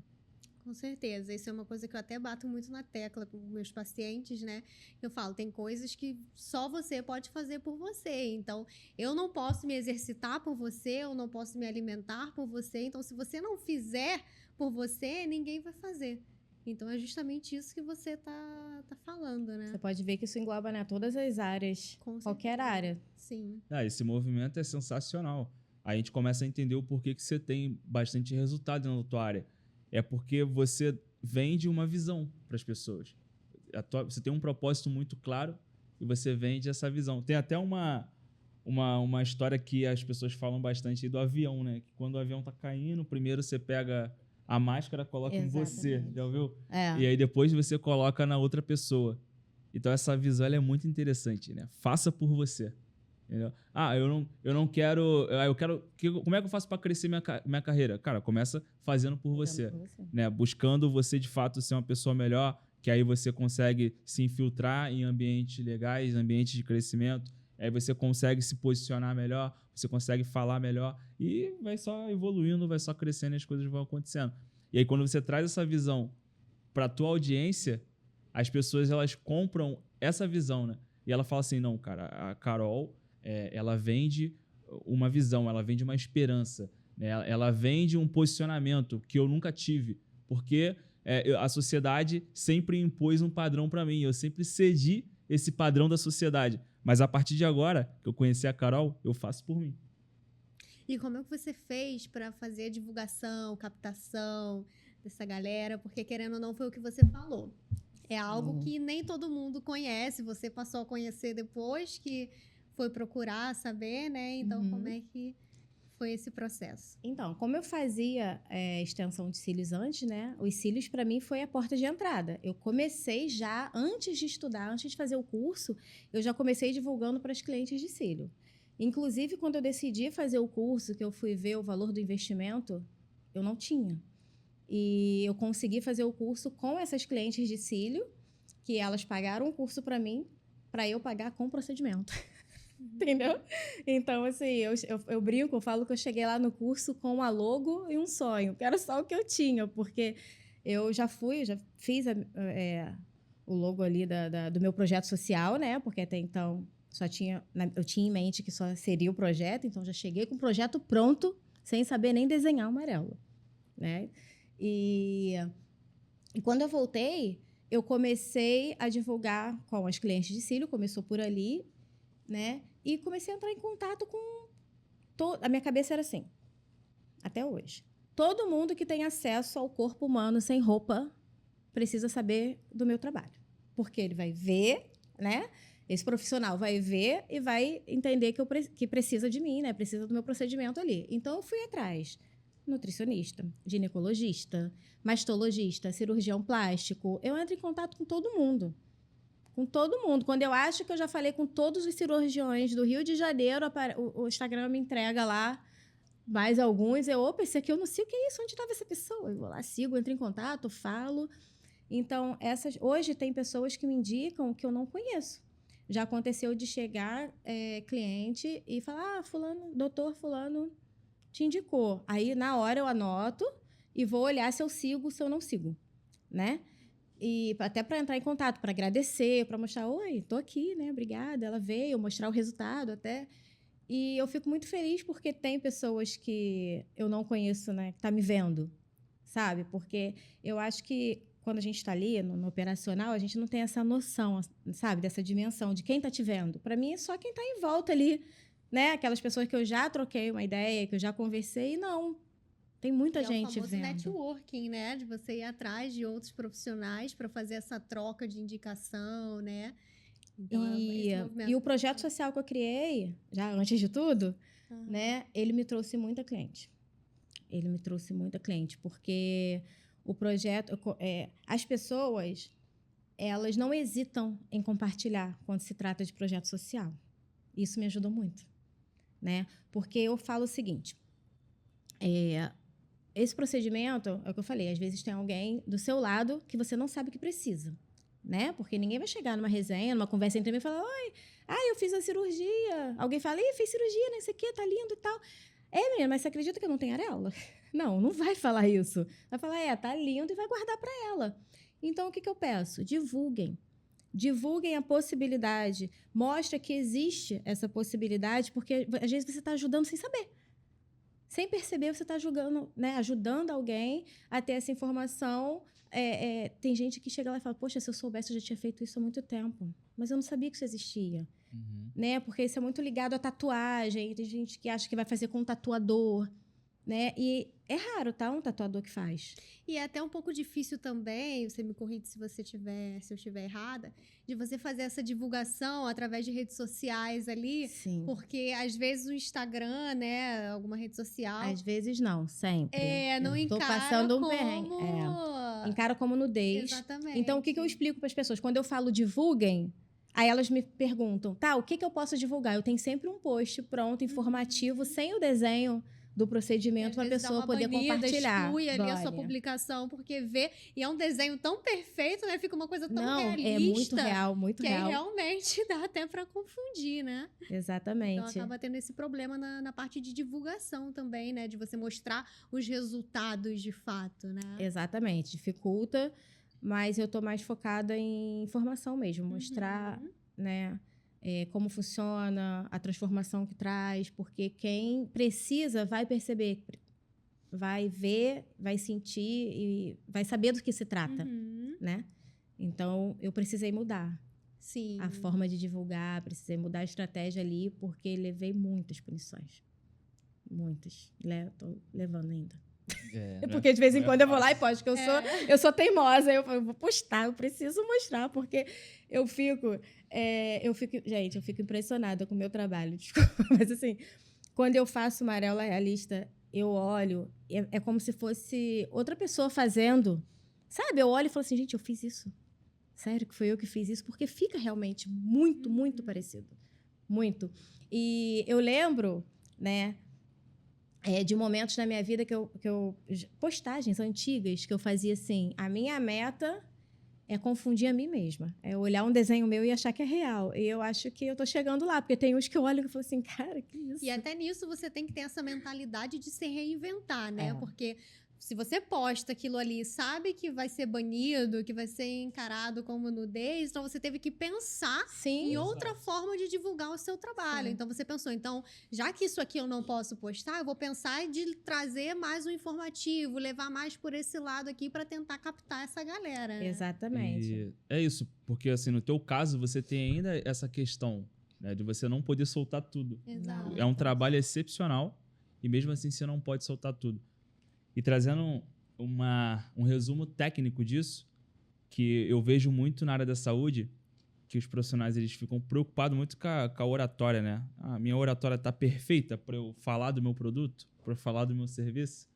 Com certeza, isso é uma coisa que eu até bato muito na tecla com meus pacientes, né? Eu falo, tem coisas que só você pode fazer por você. Então, eu não posso me exercitar por você, eu não posso me alimentar por você. Então, se você não fizer por você, ninguém vai fazer. Então, é justamente isso que você tá falando, né? Você pode ver que isso engloba, né, todas as áreas, Com qualquer certeza. área. Sim. Esse movimento é sensacional. A gente começa a entender o porquê que você tem bastante resultado na tua área. É porque você vende uma visão para as pessoas. Você tem um propósito muito claro e você vende essa visão. Tem até uma história que as pessoas falam bastante aí do avião, né? Que quando o avião tá caindo, primeiro você pega a máscara, coloca em você, Exatamente. já ouviu? É. E aí depois você coloca na outra pessoa. Então essa visão ela é muito interessante, né? Faça por você. Entendeu? Eu não quero. Eu quero. Como é que eu faço para crescer minha carreira? Cara, começa fazendo por você. Né? Buscando você de fato ser uma pessoa melhor, que aí você consegue se infiltrar em ambientes legais, ambientes de crescimento. Aí você consegue se posicionar melhor, você consegue falar melhor e vai só evoluindo, vai só crescendo e as coisas vão acontecendo. E aí quando você traz essa visão para a tua audiência, as pessoas elas compram essa visão, né? E ela fala assim, não, cara, a Carol, ela vende uma visão, ela vende uma esperança, né? Ela vende um posicionamento que eu nunca tive, porque a sociedade sempre impôs um padrão para mim, eu sempre cedi esse padrão da sociedade. Mas a partir de agora, que eu conheci a Carol, eu faço por mim. E como é que você fez para fazer a divulgação, captação dessa galera? Porque, querendo ou não, foi o que você falou. É algo que nem todo mundo conhece, você passou a conhecer depois que foi procurar saber, né? Então, como é que foi esse processo? Então, como eu fazia extensão de cílios antes, né? Os cílios, para mim, foi a porta de entrada. Eu comecei já, antes de estudar, antes de fazer o curso, eu já comecei divulgando para as clientes de cílio. Inclusive, quando eu decidi fazer o curso, que eu fui ver o valor do investimento, eu não tinha. E eu consegui fazer o curso com essas clientes de cílio, que elas pagaram o curso para mim, para eu pagar com procedimento. Entendeu? Então, assim, eu brinco, eu falo que eu cheguei lá no curso com uma logo e um sonho, que era só o que eu tinha, porque eu já fiz o logo ali do meu projeto social, né? Porque até então eu tinha em mente que só seria o projeto, então já cheguei com o projeto pronto, sem saber nem desenhar amarelo, né? E quando eu voltei, eu comecei a divulgar com as clientes de cílio, começou por ali, né? E comecei a entrar em contato com... A minha cabeça era assim, até hoje. Todo mundo que tem acesso ao corpo humano sem roupa precisa saber do meu trabalho. Porque ele vai ver, né? Esse profissional vai ver e vai entender que precisa de mim, né? Precisa do meu procedimento ali. Então, eu fui atrás. Nutricionista, ginecologista, mastologista, cirurgião plástico. Eu entro em contato com todo mundo. Com todo mundo. Quando eu acho que eu já falei com todos os cirurgiões do Rio de Janeiro, o Instagram me entrega lá mais alguns. Opa, esse aqui eu não sei o que é isso, onde estava essa pessoa? Eu vou lá, sigo, entro em contato, falo. Então, hoje tem pessoas que me indicam que eu não conheço. Já aconteceu de chegar cliente e falar, doutor fulano te indicou. Aí, na hora, eu anoto e vou olhar se eu sigo, se eu não sigo, né? E até para entrar em contato, para agradecer, para mostrar, oi, tô aqui, né? Obrigada. Ela veio, mostrar o resultado até. E eu fico muito feliz porque tem pessoas que eu não conheço, né? Que tá me vendo, sabe? Porque eu acho que quando a gente está ali no operacional, a gente não tem essa noção, sabe? Dessa dimensão de quem tá te vendo. Para mim, é só quem tá em volta ali, né? Aquelas pessoas que eu já troquei uma ideia, que eu já conversei, e não... Tem muita gente vendo. É o famoso networking, né? De você ir atrás de outros profissionais para fazer essa troca de indicação, né? Então, e o projeto social que eu criei, já antes de tudo, né? Ele me trouxe muita cliente. Ele me trouxe muita cliente, porque o projeto... as pessoas, elas não hesitam em compartilhar quando se trata de projeto social. Isso me ajudou muito. né? Porque eu falo o seguinte, esse procedimento, é o que eu falei, às vezes tem alguém do seu lado que você não sabe que precisa, né? Porque ninguém vai chegar numa resenha, numa conversa entre mim e falar, oi, eu fiz a cirurgia. Alguém fala, fez cirurgia, né? Isso aqui tá lindo e tal. Menina, mas você acredita que eu não tenho areola? Não vai falar isso. Vai falar, tá lindo e vai guardar para ela. Então, o que eu peço? Divulguem. Divulguem a possibilidade. Mostra que existe essa possibilidade, porque às vezes você está ajudando sem saber. Sem perceber, você está ajudando alguém a ter essa informação. Tem gente que chega lá e fala, poxa, se eu soubesse, eu já tinha feito isso há muito tempo. Mas eu não sabia que isso existia. Né? Porque isso é muito ligado à tatuagem. Tem gente que acha que vai fazer com um tatuador. Né? E é raro, tá? Um tatuador que faz. E é até um pouco difícil também, você me corrige se eu estiver errada, de você fazer essa divulgação através de redes sociais ali. Sim. Porque às vezes o Instagram, né, alguma rede social... Às vezes não, sempre. Não encara tô passando como... perrengue. Encara como nudez. Exatamente. Então, o que eu explico para as pessoas? Quando eu falo divulguem, aí elas me perguntam, o que eu posso divulgar? Eu tenho sempre um post pronto, informativo, sem o desenho do procedimento para a pessoa poder compartilhar. Exclui ali a sua publicação, porque e é um desenho tão perfeito, né? Fica uma coisa tão realista. É muito real, muito real. Que realmente dá até para confundir, né? Exatamente. Então acaba tendo esse problema na parte de divulgação também, né? De você mostrar os resultados de fato, né? Exatamente. Dificulta, mas eu tô mais focada em informação mesmo, mostrar, né? Como funciona, a transformação que traz, porque quem precisa vai perceber, vai ver, vai sentir e vai saber do que se trata, né? Então, eu precisei mudar. Sim. A forma de divulgar, precisei mudar a estratégia ali, porque levei muitas punições. Muitas. Tô levando ainda. Porque de vez em quando eu vou lá e posto, porque eu sou teimosa, eu vou postar, eu preciso mostrar, porque eu fico impressionada com o meu trabalho, desculpa, mas assim, quando eu faço uma areola realista, eu olho, é como se fosse outra pessoa fazendo, sabe? Eu olho e falo assim, gente, eu fiz isso, sério que foi eu que fiz isso, porque fica realmente muito, muito parecido, muito. E eu lembro, né, de momentos na minha vida que eu postagens antigas que eu fazia assim, a minha meta é confundir a mim mesma, é olhar um desenho meu e achar que é real, e eu acho que eu tô chegando lá, porque tem uns que eu olho e falo assim, cara, que isso? E até nisso você tem que ter essa mentalidade de se reinventar, né? Porque se você posta aquilo ali, sabe que vai ser banido, que vai ser encarado como nudez, então você teve que pensar em outra forma de divulgar o seu trabalho. Então você pensou, já que isso aqui eu não posso postar, eu vou pensar de trazer mais um informativo, levar mais por esse lado aqui para tentar captar essa galera. Né? Exatamente. E é isso, porque assim, no teu caso, você tem ainda essa questão, né, de você não poder soltar tudo. Exato. É um trabalho excepcional e mesmo assim você não pode soltar tudo. E trazendo um resumo técnico disso, que eu vejo muito na área da saúde, que os profissionais eles ficam preocupados muito com a oratória, né? A minha oratória está perfeita para eu falar do meu produto, para eu falar do meu serviço.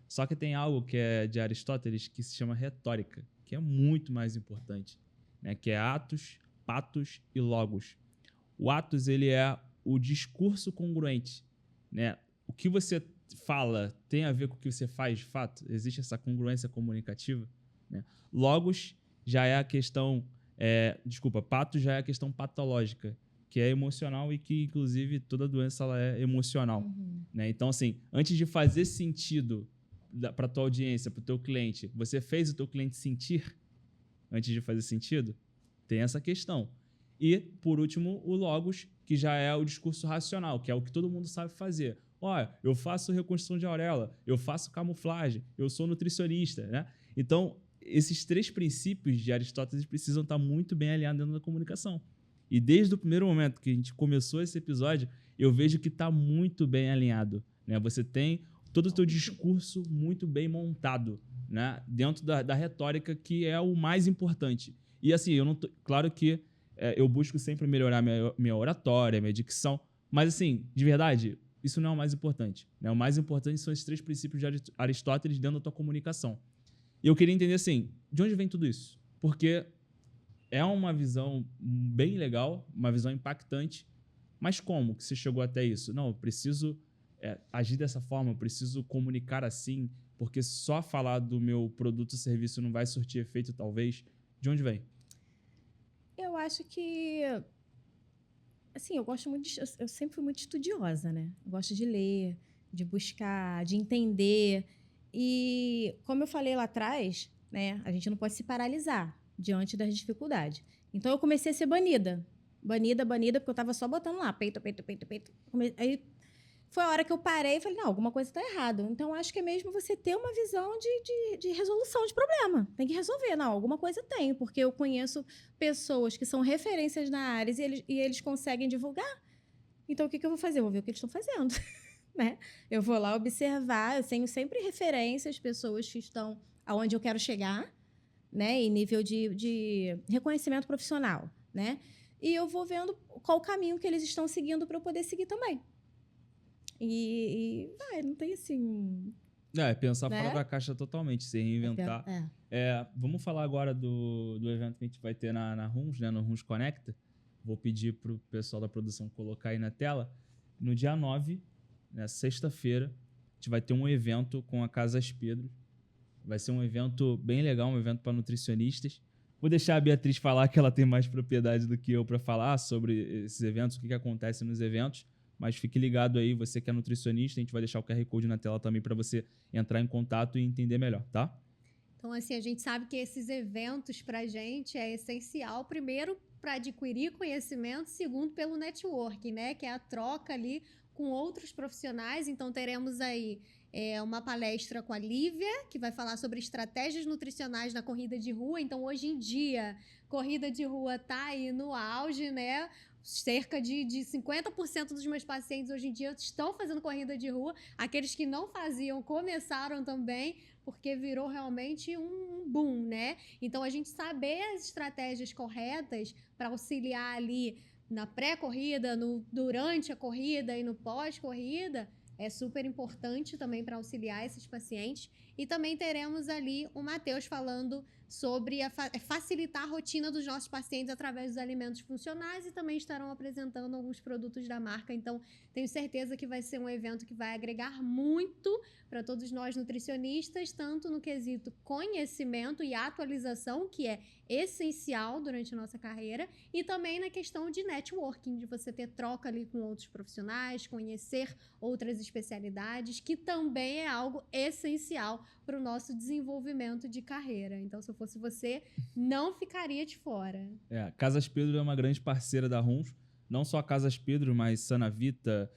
Só que tem algo que é de Aristóteles que se chama retórica, que é muito mais importante, né? Que é atos, patos e logos. O atos ele é o discurso congruente, né? O que você fala tem a ver com o que você faz de fato? Existe essa congruência comunicativa? Né? Logos já é a questão... patos já é a questão patológica, que é emocional e que, inclusive, toda doença ela é emocional. Né? Então, assim, antes de fazer sentido para a tua audiência, para o teu cliente, você fez o teu cliente sentir antes de fazer sentido? Tem essa questão. E, por último, o logos, que já é o discurso racional, que é o que todo mundo sabe fazer. Olha, eu faço reconstrução de auréola, eu faço camuflagem, eu sou nutricionista, né? Então, esses 3 princípios de Aristóteles precisam estar muito bem alinhados dentro da comunicação. E desde o primeiro momento que a gente começou esse episódio, eu vejo que está muito bem alinhado, né? Você tem todo o teu discurso muito bem montado, né? Dentro da retórica, que é o mais importante. E assim, claro que eu busco sempre melhorar minha oratória, minha dicção, mas assim, de verdade... Isso não é o mais importante. Né? O mais importante são esses 3 princípios de Aristóteles dentro da tua comunicação. E eu queria entender, assim, de onde vem tudo isso? Porque é uma visão bem legal, uma visão impactante, Mas como que você chegou até isso? Não, eu preciso agir dessa forma, eu preciso comunicar assim, porque só falar do meu produto ou serviço não vai surtir efeito, talvez. De onde vem? Eu acho que, assim, eu sempre fui muito estudiosa, né? Eu gosto de ler, de buscar, de entender. E, como eu falei lá atrás, né? A gente não pode se paralisar diante das dificuldades. Então, eu comecei a ser banida. Banida, porque eu tava só botando lá, peito, peito, peito, peito. Aí, foi a hora que eu parei e falei, não, alguma coisa está errada. Então, acho que é mesmo você ter uma visão de resolução de problema. Tem que resolver. Não, alguma coisa tem, porque eu conheço pessoas que são referências na área e eles conseguem divulgar. Então, o que eu vou fazer? Eu vou ver o que eles estão fazendo. Né? Eu vou lá observar, eu tenho sempre referências, pessoas que estão aonde eu quero chegar, né? Em nível de reconhecimento profissional, né? E eu vou vendo qual o caminho que eles estão seguindo para eu poder seguir também. Não tem assim. Pensar né? fora da caixa totalmente, se reinventar. Vamos falar agora do evento que a gente vai ter na RUMS, né? No RUMS Conecta. Vou pedir pro pessoal da produção colocar aí na tela. No dia 9, né, sexta-feira, a gente vai ter um evento com a Casas Pedro. Vai ser um evento bem legal, um evento para nutricionistas. Vou deixar a Beatriz falar, que ela tem mais propriedade do que eu para falar sobre esses eventos, o que acontece nos eventos. Mas fique ligado aí, você que é nutricionista, a gente vai deixar o QR Code na tela também para você entrar em contato e entender melhor, tá? Então, assim, a gente sabe que esses eventos pra gente é essencial, primeiro, para adquirir conhecimento, segundo, pelo networking, né? Que é a troca ali com outros profissionais. Então, teremos aí uma palestra com a Lívia, que vai falar sobre estratégias nutricionais na corrida de rua. Então, hoje em dia, corrida de rua tá aí no auge, né? Cerca de 50% dos meus pacientes hoje em dia estão fazendo corrida de rua. Aqueles que não faziam começaram também, porque virou realmente um boom, né? Então, a gente saber as estratégias corretas para auxiliar ali na pré-corrida, durante a corrida e no pós-corrida é super importante também para auxiliar esses pacientes. E também teremos ali o Matheus falando sobre facilitar a rotina dos nossos pacientes através dos alimentos funcionais e também estarão apresentando alguns produtos da marca. Então, tenho certeza que vai ser um evento que vai agregar muito para todos nós nutricionistas, tanto no quesito conhecimento e atualização, que é essencial durante a nossa carreira, e também na questão de networking, de você ter troca ali com outros profissionais, conhecer outras especialidades, que também é algo essencial para o nosso desenvolvimento de carreira. Então, se eu fosse você, não ficaria de fora. Casas Pedro é uma grande parceira da RUMS, não só a Casas Pedro, mas Sanavita,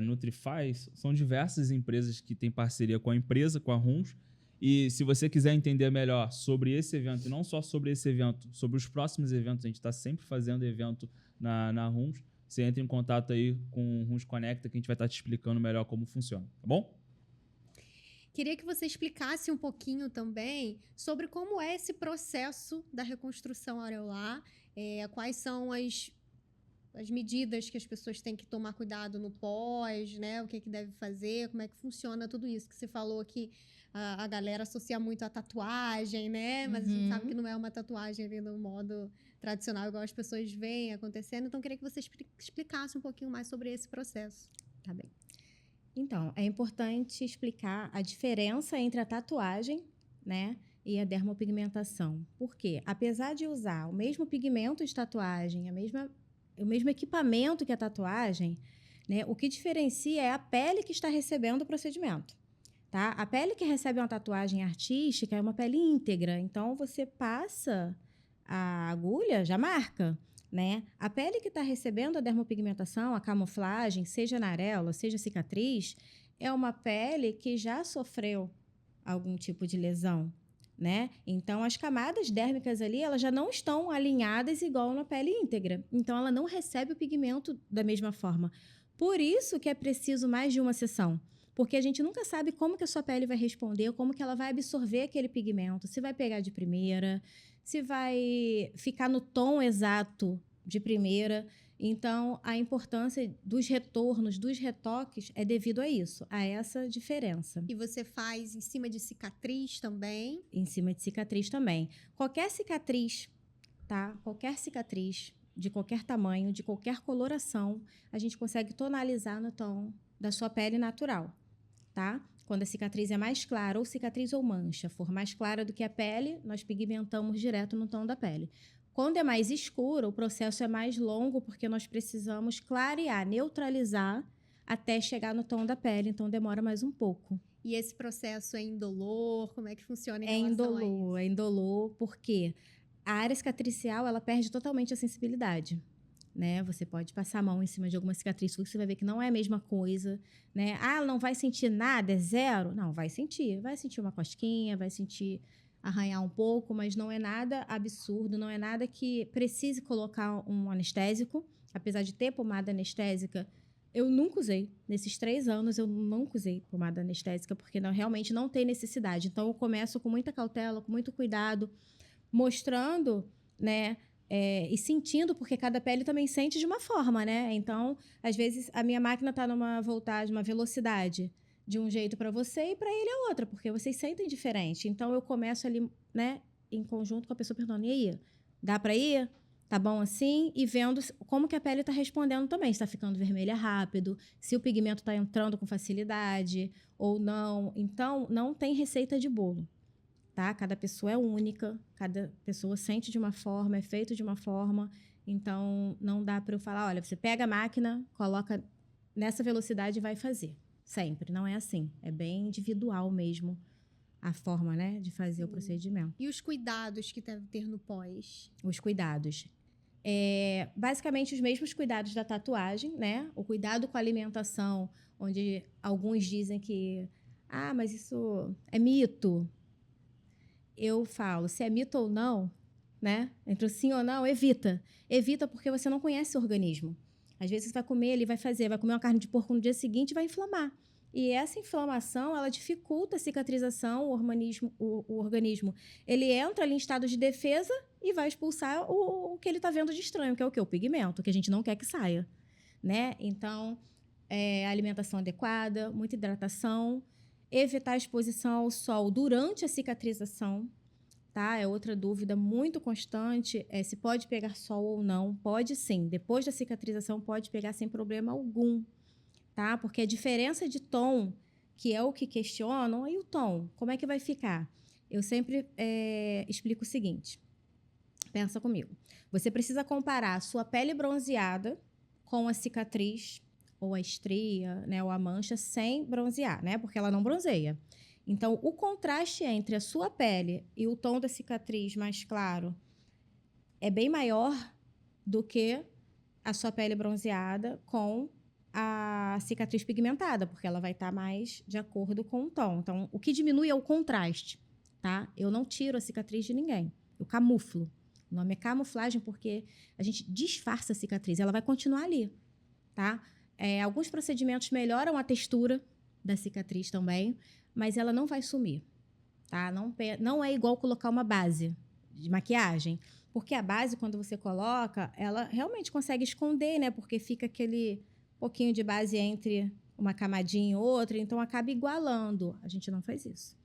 Nutrify, são diversas empresas que têm parceria com a empresa, com a RUMS. E se você quiser entender melhor sobre esse evento, e não só sobre esse evento, sobre os próximos eventos, a gente está sempre fazendo evento na RUMS, você entra em contato aí com o RUMS Conecta, que a gente vai estar te explicando melhor como funciona, tá bom? Queria que você explicasse um pouquinho também sobre como é esse processo da reconstrução areolar, quais são as medidas que as pessoas têm que tomar cuidado no pós, né? O que deve fazer, como é que funciona tudo isso que você falou que a galera associa muito à tatuagem, né? Mas a gente sabe que não é uma tatuagem ali no modo tradicional, igual as pessoas veem acontecendo. Então, queria que você explicasse um pouquinho mais sobre esse processo. Tá bem. Então, é importante explicar a diferença entre a tatuagem, né, e a dermopigmentação. Por quê? Apesar de usar o mesmo pigmento de tatuagem, o mesmo equipamento que a tatuagem, né, o que diferencia é a pele que está recebendo o procedimento. Tá? A pele que recebe uma tatuagem artística é uma pele íntegra, então você passa a agulha, já marca. Né? A pele que está recebendo a dermopigmentação, a camuflagem, seja na areola, seja cicatriz, é uma pele que já sofreu algum tipo de lesão, né? Então, as camadas dérmicas ali, elas já não estão alinhadas igual na pele íntegra. Então, ela não recebe o pigmento da mesma forma. Por isso que é preciso mais de uma sessão. Porque a gente nunca sabe como que a sua pele vai responder, como que ela vai absorver aquele pigmento, se vai pegar de primeira, se vai ficar no tom exato de primeira. Então, a importância dos retornos, dos retoques, é devido a isso, a essa diferença. E você faz em cima de cicatriz também? Em cima de cicatriz também. Qualquer cicatriz, tá? Qualquer cicatriz de qualquer tamanho, de qualquer coloração, a gente consegue tonalizar no tom da sua pele natural, tá? Quando a cicatriz é mais clara, ou cicatriz ou mancha, for mais clara do que a pele, nós pigmentamos direto no tom da pele. Quando é mais escuro, o processo é mais longo, porque nós precisamos clarear, neutralizar, até chegar no tom da pele, então demora mais um pouco. E esse processo é indolor? Como é que funciona em relação a isso? É indolor, porque a área cicatricial, ela perde totalmente a sensibilidade, né? Você pode passar a mão em cima de alguma cicatriz, você vai ver que não é a mesma coisa, né? Ah, não vai sentir nada, é zero? Não, vai sentir uma cosquinha, vai sentir arranhar um pouco, mas não é nada absurdo, não é nada que precise colocar um anestésico, apesar de ter pomada anestésica. Eu nunca usei. Nesses 3 anos, eu nunca usei pomada anestésica, porque realmente não tem necessidade. Então, eu começo com muita cautela, com muito cuidado, mostrando, né, e sentindo, porque cada pele também sente de uma forma, né? Então, às vezes, a minha máquina está numa voltagem, uma velocidade de um jeito para você e para ele é outra, porque vocês sentem diferente. Então, eu começo ali, né, em conjunto com a pessoa perguntando, e aí, dá para ir? Tá bom assim? E vendo como que a pele está respondendo também. Se está ficando vermelha rápido, se o pigmento está entrando com facilidade ou não. Então, não tem receita de bolo, tá? Cada pessoa é única, cada pessoa sente de uma forma, é feito de uma forma. Então, não dá para eu falar, olha, você pega a máquina, coloca nessa velocidade e vai fazer. Sempre, não é assim. É bem individual mesmo a forma, né, de fazer o procedimento. E os cuidados que deve ter no pós? Os cuidados. Basicamente, os mesmos cuidados da tatuagem, né? O cuidado com a alimentação, onde alguns dizem que, mas isso é mito. Eu falo, se é mito ou não, né? Entre o sim ou não, evita. Evita porque você não conhece o organismo. Às vezes você vai comer, ele vai comer uma carne de porco no dia seguinte e vai inflamar. E essa inflamação, ela dificulta a cicatrização, o organismo. Ele entra ali em estado de defesa e vai expulsar o que ele está vendo de estranho, que é o quê? O pigmento, que a gente não quer que saia, né? Então, alimentação adequada, muita hidratação, evitar a exposição ao sol durante a cicatrização, tá? É outra dúvida muito constante, se pode pegar sol ou não. Pode sim, depois da cicatrização pode pegar sem problema algum, tá? Porque a diferença de tom, que é o que questionam, e o tom, como é que vai ficar? Eu sempre explico o seguinte, pensa comigo. Você precisa comparar a sua pele bronzeada com a cicatriz, ou a estria, né, ou a mancha, sem bronzear, né? Porque ela não bronzeia. Então, o contraste entre a sua pele e o tom da cicatriz mais claro é bem maior do que a sua pele bronzeada com a cicatriz pigmentada, porque ela vai estar mais de acordo com o tom. Então, o que diminui é o contraste, tá? Eu não tiro a cicatriz de ninguém, eu camuflo. O nome é camuflagem porque a gente disfarça a cicatriz, ela vai continuar ali, tá? Alguns procedimentos melhoram a textura da cicatriz também, mas ela não vai sumir, tá? Não é igual colocar uma base de maquiagem, porque a base, quando você coloca, ela realmente consegue esconder, né? Porque fica aquele pouquinho de base entre uma camadinha e outra, então acaba igualando. A gente não faz isso,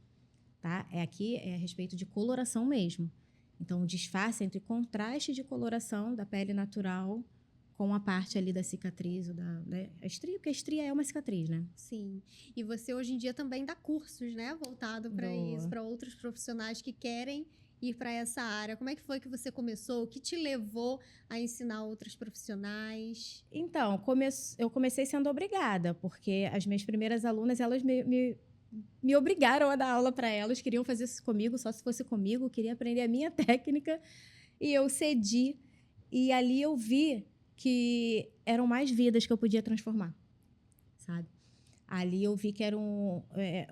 tá? Aqui é a respeito de coloração mesmo. Então, o disfarce entre contraste de coloração da pele natural com a parte ali da cicatriz, da estria, porque a estria é uma cicatriz, né? Sim. E você hoje em dia também dá cursos, né? Voltado para isso, para outros profissionais que querem ir para essa área. Como é que foi que você começou? O que te levou a ensinar outros profissionais? Então, eu comecei sendo obrigada, porque as minhas primeiras alunas, elas me obrigaram a dar aula para elas, queriam fazer isso comigo, só se fosse comigo, queria aprender a minha técnica, e eu cedi. E ali eu vi que eram mais vidas que eu podia transformar, sabe? Ali eu vi que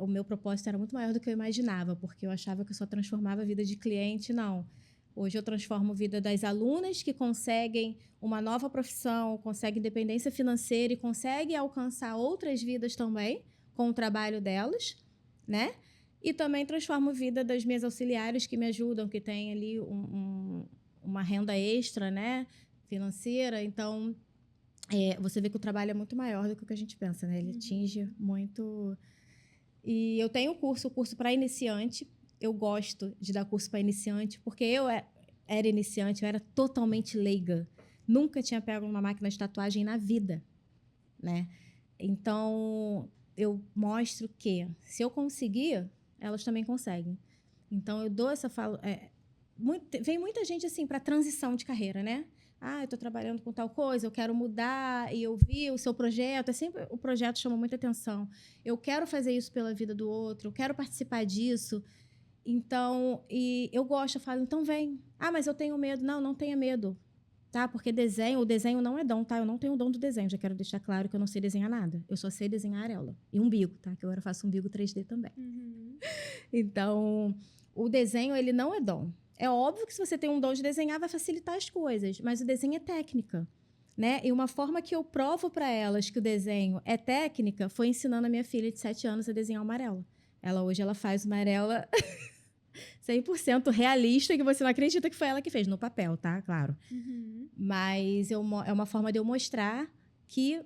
o meu propósito era muito maior do que eu imaginava, porque eu achava que eu só transformava a vida de cliente, não. Hoje eu transformo a vida das alunas que conseguem uma nova profissão, conseguem independência financeira e conseguem alcançar outras vidas também com o trabalho delas, né? E também transformo a vida das minhas auxiliares que me ajudam, que têm ali uma renda extra, né? Financeira. Então, você vê que o trabalho é muito maior do que o que a gente pensa, né? Ele atinge muito. E eu tenho curso para iniciante. Eu gosto de dar curso para iniciante, porque eu era iniciante, eu era totalmente leiga. Nunca tinha pego numa máquina de tatuagem na vida, né? Então, eu mostro que se eu conseguir, elas também conseguem. Então, eu dou essa fala... vem muita gente, assim, para transição de carreira, né? Ah, eu estou trabalhando com tal coisa, eu quero mudar, e eu vi o seu projeto. Sempre o projeto chama muita atenção. Eu quero fazer isso pela vida do outro, eu quero participar disso. Então, e eu gosto, eu falo, então vem. Ah, mas eu tenho medo. Não, não tenha medo, tá? Porque o desenho não é dom, tá? Eu não tenho o dom do desenho, já quero deixar claro que eu não sei desenhar nada. Eu só sei desenhar areola. E umbigo, tá? Que eu agora faço umbigo 3D também. Uhum. Então, o desenho, ele não é dom. É óbvio que se você tem um dom de desenhar, vai facilitar as coisas, mas o desenho é técnica, né? E uma forma que eu provo para elas que o desenho é técnica foi ensinando a minha filha de 7 anos a desenhar uma amarela. Hoje ela faz uma amarela 100% realista, que você não acredita que foi ela que fez, no papel, tá? Claro. Uhum. Mas é uma forma de eu mostrar que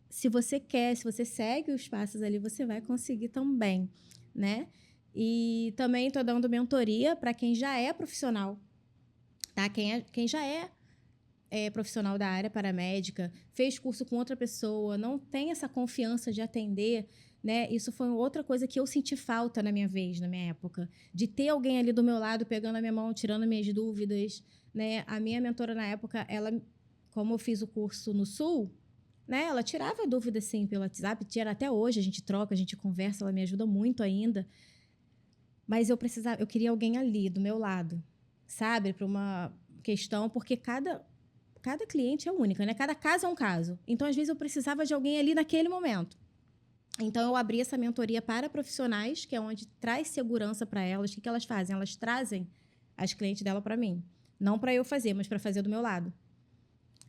se você quer, se você segue os passos ali, você vai conseguir também, né? E também estou dando mentoria para quem já é profissional, tá? Quem já é profissional da área paramédica, fez curso com outra pessoa, não tem essa confiança de atender, né? Isso foi outra coisa que eu senti falta na minha época, de ter alguém ali do meu lado, pegando a minha mão, tirando minhas dúvidas, né? A minha mentora na época, como eu fiz o curso no Sul, né? Ela tirava dúvida, assim, pelo WhatsApp, tira até hoje, a gente troca, a gente conversa, ela me ajuda muito ainda. Mas eu queria alguém ali, do meu lado, sabe? Para uma questão, porque cada cliente é única, né? Cada caso é um caso. Então, às vezes, eu precisava de alguém ali naquele momento. Então, eu abri essa mentoria para profissionais, que é onde traz segurança para elas. O que elas fazem? Elas trazem as clientes dela para mim. Não para eu fazer, mas para fazer do meu lado.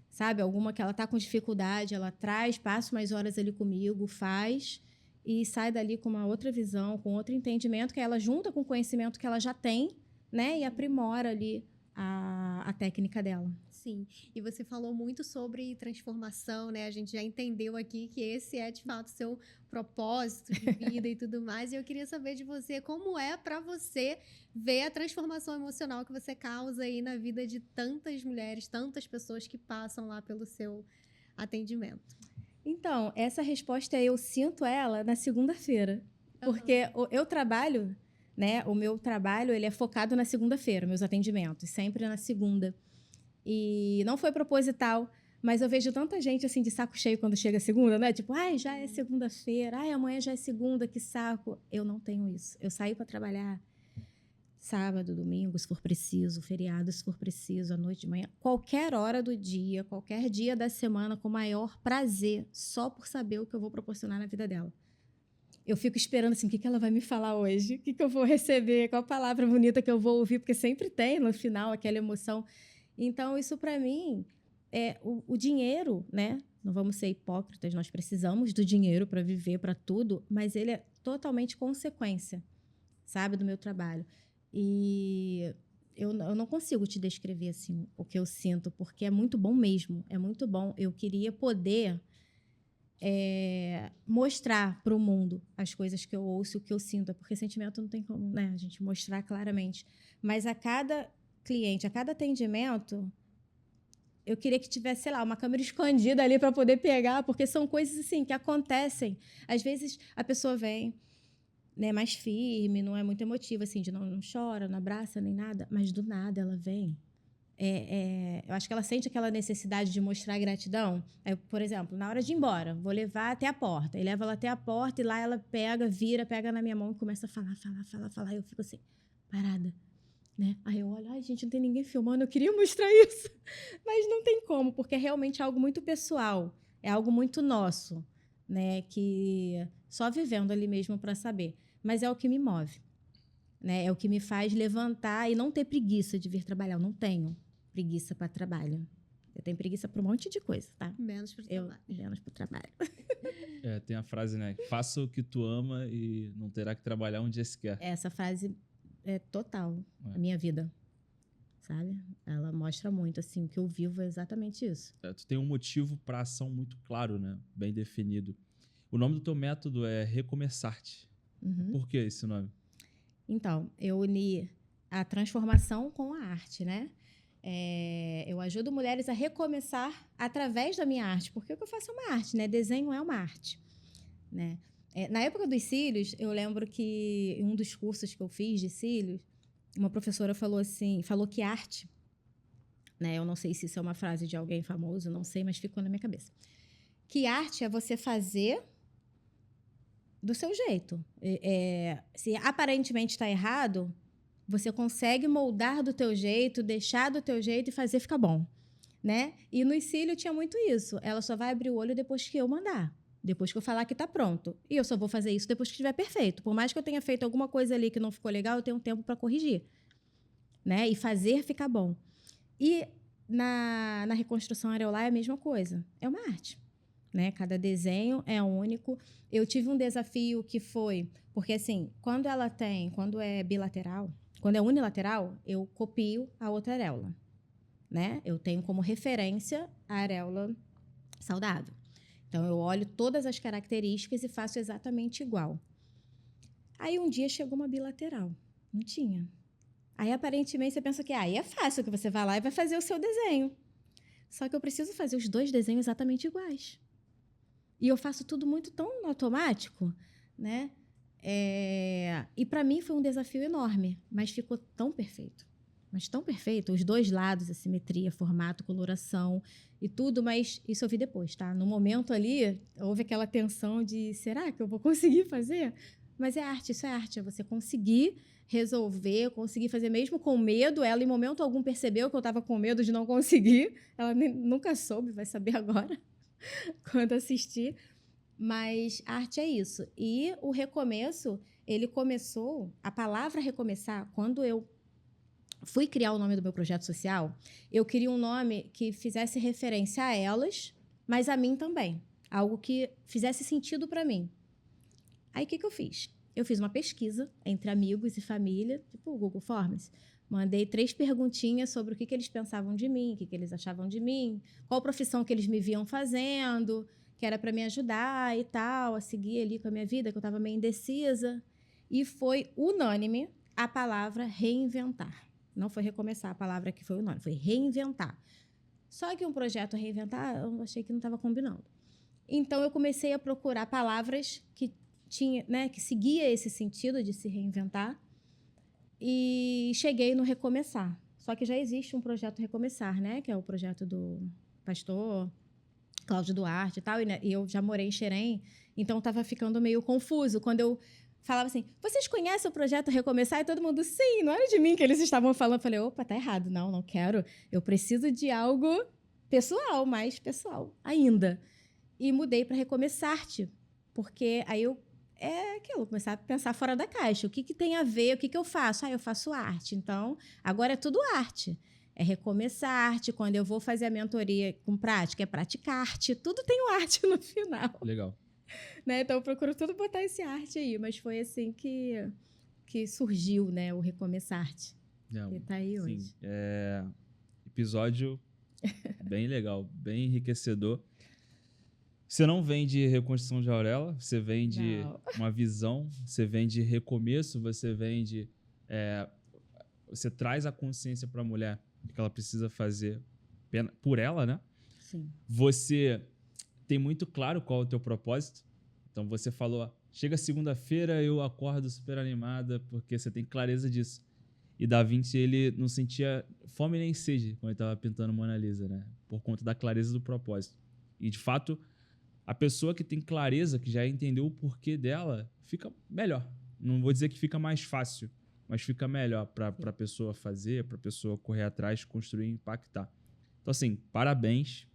Sabe? Alguma que ela está com dificuldade, ela traz, passa umas horas ali comigo, faz e sai dali com uma outra visão, com outro entendimento, que ela junta com o conhecimento que ela já tem, né? E aprimora ali a técnica dela. Sim, e você falou muito sobre transformação, né? A gente já entendeu aqui que esse é, de fato, seu propósito de vida e tudo mais. E eu queria saber de você como é para você ver a transformação emocional que você causa aí na vida de tantas mulheres, tantas pessoas que passam lá pelo seu atendimento. Então, essa resposta eu sinto ela na segunda-feira. Porque eu trabalho, né? O meu trabalho, ele é focado na segunda-feira, meus atendimentos, sempre na segunda. E não foi proposital, mas eu vejo tanta gente assim de saco cheio quando chega a segunda, né? Tipo, ai, já é segunda-feira, ai, amanhã já é segunda, que saco. Eu não tenho isso. Eu saí para trabalhar sábado, domingo, se for preciso, feriado, se for preciso, à noite, de manhã, qualquer hora do dia, qualquer dia da semana, com o maior prazer, só por saber o que eu vou proporcionar na vida dela. Eu fico esperando assim, o que ela vai me falar hoje? O que eu vou receber? Qual palavra bonita que eu vou ouvir? Porque sempre tem no final aquela emoção. Então, isso para mim é o dinheiro, né? Não vamos ser hipócritas, nós precisamos do dinheiro para viver, para tudo, mas ele é totalmente consequência, sabe, do meu trabalho. E eu não consigo te descrever assim o que eu sinto, porque é muito bom mesmo, é muito bom. Eu queria poder mostrar para o mundo as coisas que eu ouço, o que eu sinto, porque sentimento não tem como, né, a gente mostrar claramente. Mas a cada cliente, a cada atendimento, eu queria que tivesse, sei lá, uma câmera escondida ali para poder pegar, porque são coisas assim que acontecem. Às vezes a pessoa vem, né, mais firme, não é muito emotiva, assim, de não chora, não abraça nem nada, mas do nada ela vem. Eu acho que ela sente aquela necessidade de mostrar gratidão. Por exemplo, na hora de ir embora, vou levar até a porta. E leva ela até a porta e lá ela pega na minha mão e começa a falar. Eu fico assim, parada. Né? Aí eu olho, ai, gente, não tem ninguém filmando, eu queria mostrar isso. Mas não tem como, porque é realmente algo muito pessoal. É algo muito nosso, né? Que só vivendo ali mesmo para saber. Mas é o que me move, né? É o que me faz levantar e não ter preguiça de vir trabalhar. Eu não tenho preguiça para trabalho. Eu tenho preguiça para um monte de coisa, tá? Menos para o trabalho. Menos para o trabalho. Tem a frase, né? Faça o que tu ama e não terá que trabalhar um dia sequer. Essa frase é total a minha vida, sabe? Ela mostra muito, assim, o que eu vivo é exatamente isso. Tu tem um motivo para ação muito claro, né? Bem definido. O nome do teu método é Recomeçar-te. Uhum. Por que esse nome? Então, eu uni a transformação com a arte, né? Eu ajudo mulheres a recomeçar através da minha arte, porque o que eu faço é uma arte, né? Desenho é uma arte, né? Na época dos cílios, eu lembro que em um dos cursos que eu fiz de cílios, uma professora falou que arte, né? Eu não sei se isso é uma frase de alguém famoso, não sei, mas ficou na minha cabeça. Que arte é você fazer do seu jeito. Se aparentemente está errado, você consegue moldar do teu jeito, deixar do teu jeito e fazer ficar bom, né? E no cílio tinha muito isso. Ela só vai abrir o olho depois que eu mandar. Depois que eu falar que tá pronto. E eu só vou fazer isso depois que estiver perfeito. Por mais que eu tenha feito alguma coisa ali que não ficou legal, eu tenho um tempo para corrigir, né? E fazer ficar bom. E na reconstrução areolar é a mesma coisa. É uma arte, né? Cada desenho é único. Eu tive um desafio que foi... Porque, assim, quando é bilateral, quando é unilateral, eu copio a outra areola, né? Eu tenho como referência a areola saudável. Então, eu olho todas as características e faço exatamente igual. Aí, um dia, chegou uma bilateral. Não tinha. Aí, aparentemente, você pensa que aí é fácil, que você vai lá e vai fazer o seu desenho. Só que eu preciso fazer os dois desenhos exatamente iguais. E eu faço tudo muito tão automático, né? E para mim foi um desafio enorme, mas ficou tão perfeito. Mas tão perfeito, os dois lados, a simetria, formato, coloração e tudo, mas isso eu vi depois, tá? No momento ali, houve aquela tensão de, será que eu vou conseguir fazer? Mas é arte, isso é arte, é você conseguir resolver, conseguir fazer mesmo com medo. Ela, em momento algum, percebeu que eu estava com medo de não conseguir. Ela nunca soube, vai saber agora, quando assistir. Mas a arte é isso. E o recomeço, ele começou... A palavra recomeçar, quando eu fui criar o nome do meu projeto social, eu queria um nome que fizesse referência a elas, mas a mim também. Algo que fizesse sentido para mim. Aí, o que eu fiz? Eu fiz uma pesquisa entre amigos e família, tipo o Google Forms. Mandei 3 perguntinhas sobre o que eles pensavam de mim, o que eles achavam de mim, qual profissão que eles me viam fazendo, que era para me ajudar e tal, a seguir ali com a minha vida, que eu estava meio indecisa. E foi unânime a palavra reinventar. Não foi recomeçar a palavra que foi unânime, foi reinventar. Só que um projeto reinventar, eu achei que não estava combinando. Então, eu comecei a procurar palavras que tinha, né, que seguia esse sentido de se reinventar e cheguei no recomeçar. Só que já existe um projeto Recomeçar, né, que é o projeto do pastor Cláudio Duarte e tal, e eu já morei em Xerém, então estava ficando meio confuso quando eu falava assim, vocês conhecem o projeto Recomeçar? E todo mundo, sim, não era de mim que eles estavam falando. Eu falei, opa, tá errado, não quero, eu preciso de algo pessoal, mais pessoal ainda. E mudei para Recomeçar-te, porque aí eu começar a pensar fora da caixa, o que tem a ver, o que eu faço? Eu faço arte, então agora é tudo arte. É recomeçar-te, quando eu vou fazer a mentoria com prática, é praticar-te, tudo tem o arte no final. Legal. Né? Então, eu procuro tudo botar esse arte aí, mas foi assim que surgiu, né, o Recomeçar-te. E tá aí sim, hoje. Episódio bem legal, bem enriquecedor. Você não vem de reconstrução de auréola, você vem de uma visão, você vem de recomeço, você vem de... você traz a consciência para a mulher que ela precisa fazer por ela, né? Sim. Você tem muito claro qual é o teu propósito. Então, você falou, chega segunda-feira, eu acordo super animada, porque você tem clareza disso. E Da Vinci, ele não sentia fome nem sede quando ele estava pintando Mona Lisa, né? Por conta da clareza do propósito. E, de fato, a pessoa que tem clareza, que já entendeu o porquê dela, fica melhor. Não vou dizer que fica mais fácil, mas fica melhor para a pessoa fazer, para a pessoa correr atrás, construir e impactar. Então, assim, parabéns.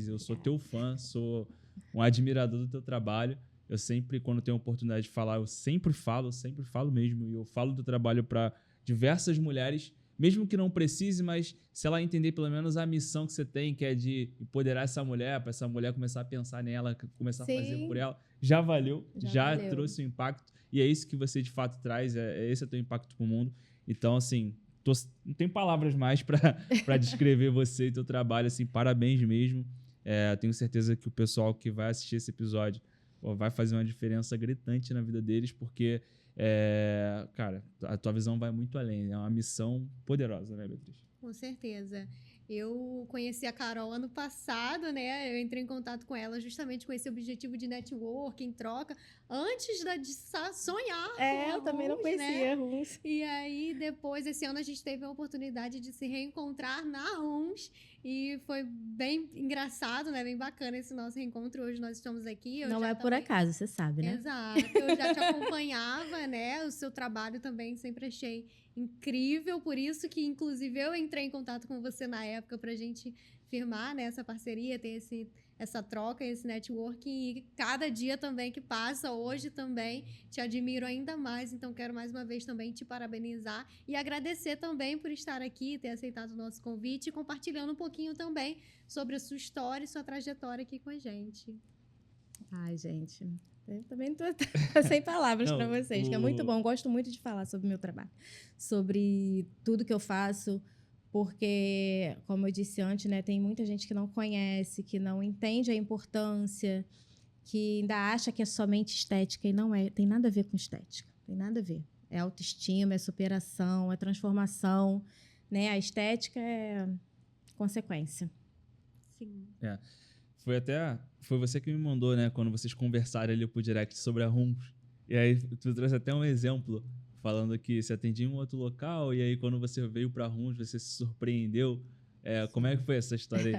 Eu sou teu fã, sou um admirador do teu trabalho. Eu sempre, quando tenho a oportunidade de falar, eu sempre falo mesmo. E eu falo do trabalho para diversas mulheres, mesmo que não precise, mas se ela entender pelo menos a missão que você tem, que é de empoderar essa mulher, para essa mulher começar a pensar nela, começar a fazer por ela, já valeu, já trouxe um impacto. E é isso que você de fato traz, esse é o teu impacto para o mundo. Então, assim, não tenho palavras mais para descrever você e teu trabalho, assim, parabéns mesmo. Tenho certeza que o pessoal que vai assistir esse episódio vai fazer uma diferença gritante na vida deles, porque Cara, a tua visão vai muito além. É uma missão poderosa, né, Beatriz? Com certeza. Eu conheci a Carol ano passado, né? Eu entrei em contato com ela justamente com esse objetivo de networking, troca, antes de sonhar com a eu também não Runs, conhecia né? Runs. E aí, depois, esse ano, a gente teve a oportunidade de se reencontrar na Runs. E foi bem engraçado, né? Bem bacana esse nosso reencontro. Hoje nós estamos aqui. Eu Não já é por também... acaso, você sabe, né? Exato. Eu já te acompanhava, né? O seu trabalho também sempre achei incrível. Por isso que, inclusive, eu entrei em contato com você na época pra gente firmar, né, essa parceria, ter essa troca, esse networking. E cada dia também que passa, hoje também, te admiro ainda mais. Então, quero mais uma vez também te parabenizar e agradecer também por estar aqui, ter aceitado o nosso convite e compartilhando um pouquinho também sobre a sua história e sua trajetória aqui com a gente. Ai, gente, eu também tô sem palavras para vocês, que é muito bom. Gosto muito de falar sobre o meu trabalho, sobre tudo que eu faço, porque, como eu disse antes, né, tem muita gente que não conhece, que não entende a importância, que ainda acha que é somente estética, e não é. Tem nada a ver com estética, tem nada a ver. É autoestima, é superação, é transformação, né? A estética é consequência. Sim. Foi você que me mandou, né? Quando vocês conversaram ali pro direct sobre a Runs. E aí tu trouxe até um exemplo, falando que você atendia em um outro local, e aí quando você veio pra Runs, você se surpreendeu. Como é que foi essa história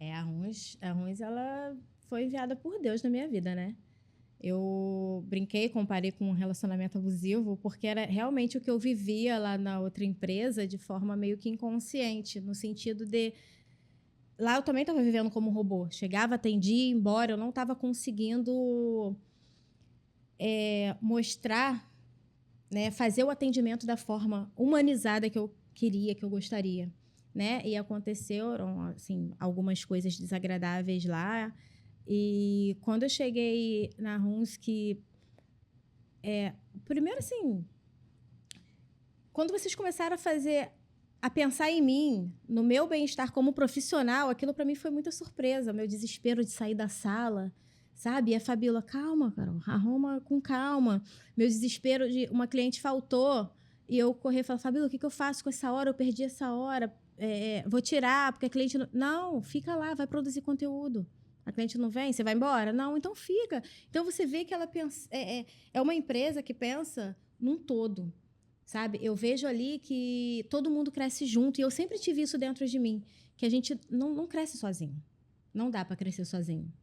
aí? A Runs, ela foi enviada por Deus na minha vida, né? Eu brinquei, comparei com um relacionamento abusivo, porque era realmente o que eu vivia lá na outra empresa de forma meio que inconsciente, no sentido de... Lá eu também estava vivendo como um robô. Chegava, atendia, ia embora. Eu não estava conseguindo mostrar, né, fazer o atendimento da forma humanizada que eu queria, que eu gostaria, né? E aconteceram, assim, algumas coisas desagradáveis lá. E quando eu cheguei na Runs, primeiro, assim, quando vocês começaram a pensar em mim, no meu bem-estar como profissional, aquilo para mim foi muita surpresa, meu desespero de sair da sala, sabe? E a Fabíola, calma, Carol, arruma com calma. Meu desespero de uma cliente faltou e eu correr e falar, Fabíola, o que eu faço com essa hora? Eu perdi essa hora, vou tirar, porque a cliente... Não, fica lá, vai produzir conteúdo. A cliente não vem, você vai embora? Não, então fica. Então você vê que ela pensa, é uma empresa que pensa num todo. Sabe? Eu vejo ali que todo mundo cresce junto. E eu sempre tive isso dentro de mim. Que a gente não cresce sozinho. Não dá para crescer sozinho.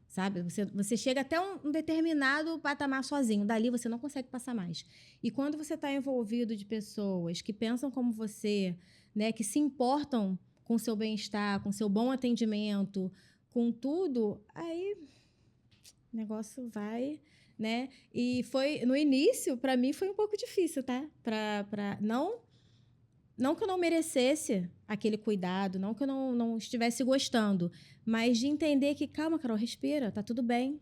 Sabe? Você chega até um determinado patamar sozinho. Dali você não consegue passar mais. E quando você está envolvido de pessoas que pensam como você, né? Que se importam com o seu bem-estar, com o seu bom atendimento, com tudo, aí o negócio vai... Né? E foi no início, para mim, foi um pouco difícil, tá? Não que eu não merecesse aquele cuidado, não que eu não estivesse gostando, mas de entender que, calma, Carol, respira, tá tudo bem,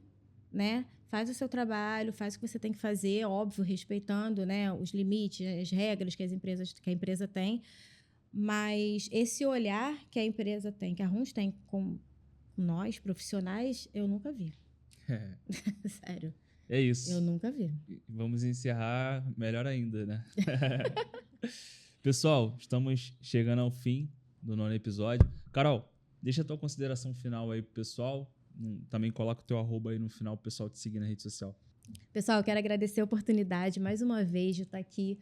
né? Faz o seu trabalho, faz o que você tem que fazer, óbvio, respeitando, né, os limites, as regras que a empresa tem, mas esse olhar que a empresa tem, que a Runs tem com nós, profissionais, eu nunca vi. Sério. É isso. Eu nunca vi. Vamos encerrar melhor ainda, né? Pessoal, estamos chegando ao fim do 9º episódio. Carol, deixa a tua consideração final aí pro pessoal. Também coloca o teu @ aí no final pro pessoal te seguir na rede social. Pessoal, eu quero agradecer a oportunidade mais uma vez de estar aqui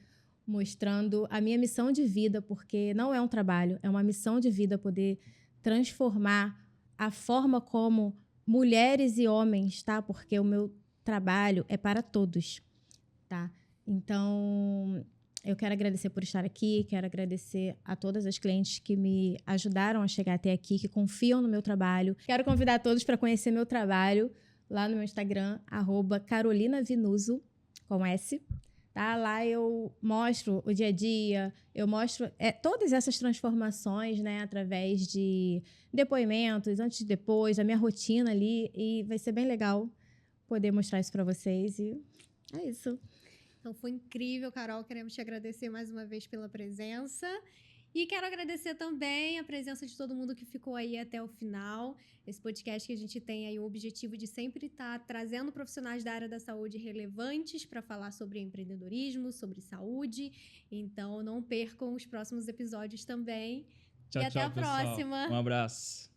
mostrando a minha missão de vida, porque não é um trabalho, é uma missão de vida poder transformar a forma como mulheres e homens, tá? Porque o meu trabalho é para todos, tá? Então, eu quero agradecer por estar aqui, quero agradecer a todas as clientes que me ajudaram a chegar até aqui, que confiam no meu trabalho. Quero convidar todos para conhecer meu trabalho lá no meu Instagram, @carolinavinuso, com S. Tá? Lá eu mostro o dia a dia, eu mostro todas essas transformações, né, através de depoimentos, antes e depois, a minha rotina ali, e vai ser bem legal poder mostrar isso para vocês, e é isso. Então foi incrível, Carol. Queremos te agradecer mais uma vez pela presença. E quero agradecer também a presença de todo mundo que ficou aí até o final. Esse podcast que a gente tem aí o objetivo de sempre estar trazendo profissionais da área da saúde relevantes para falar sobre empreendedorismo, sobre saúde. Então, não percam os próximos episódios também. Tchau, e até tchau, a pessoal. próxima. Um abraço.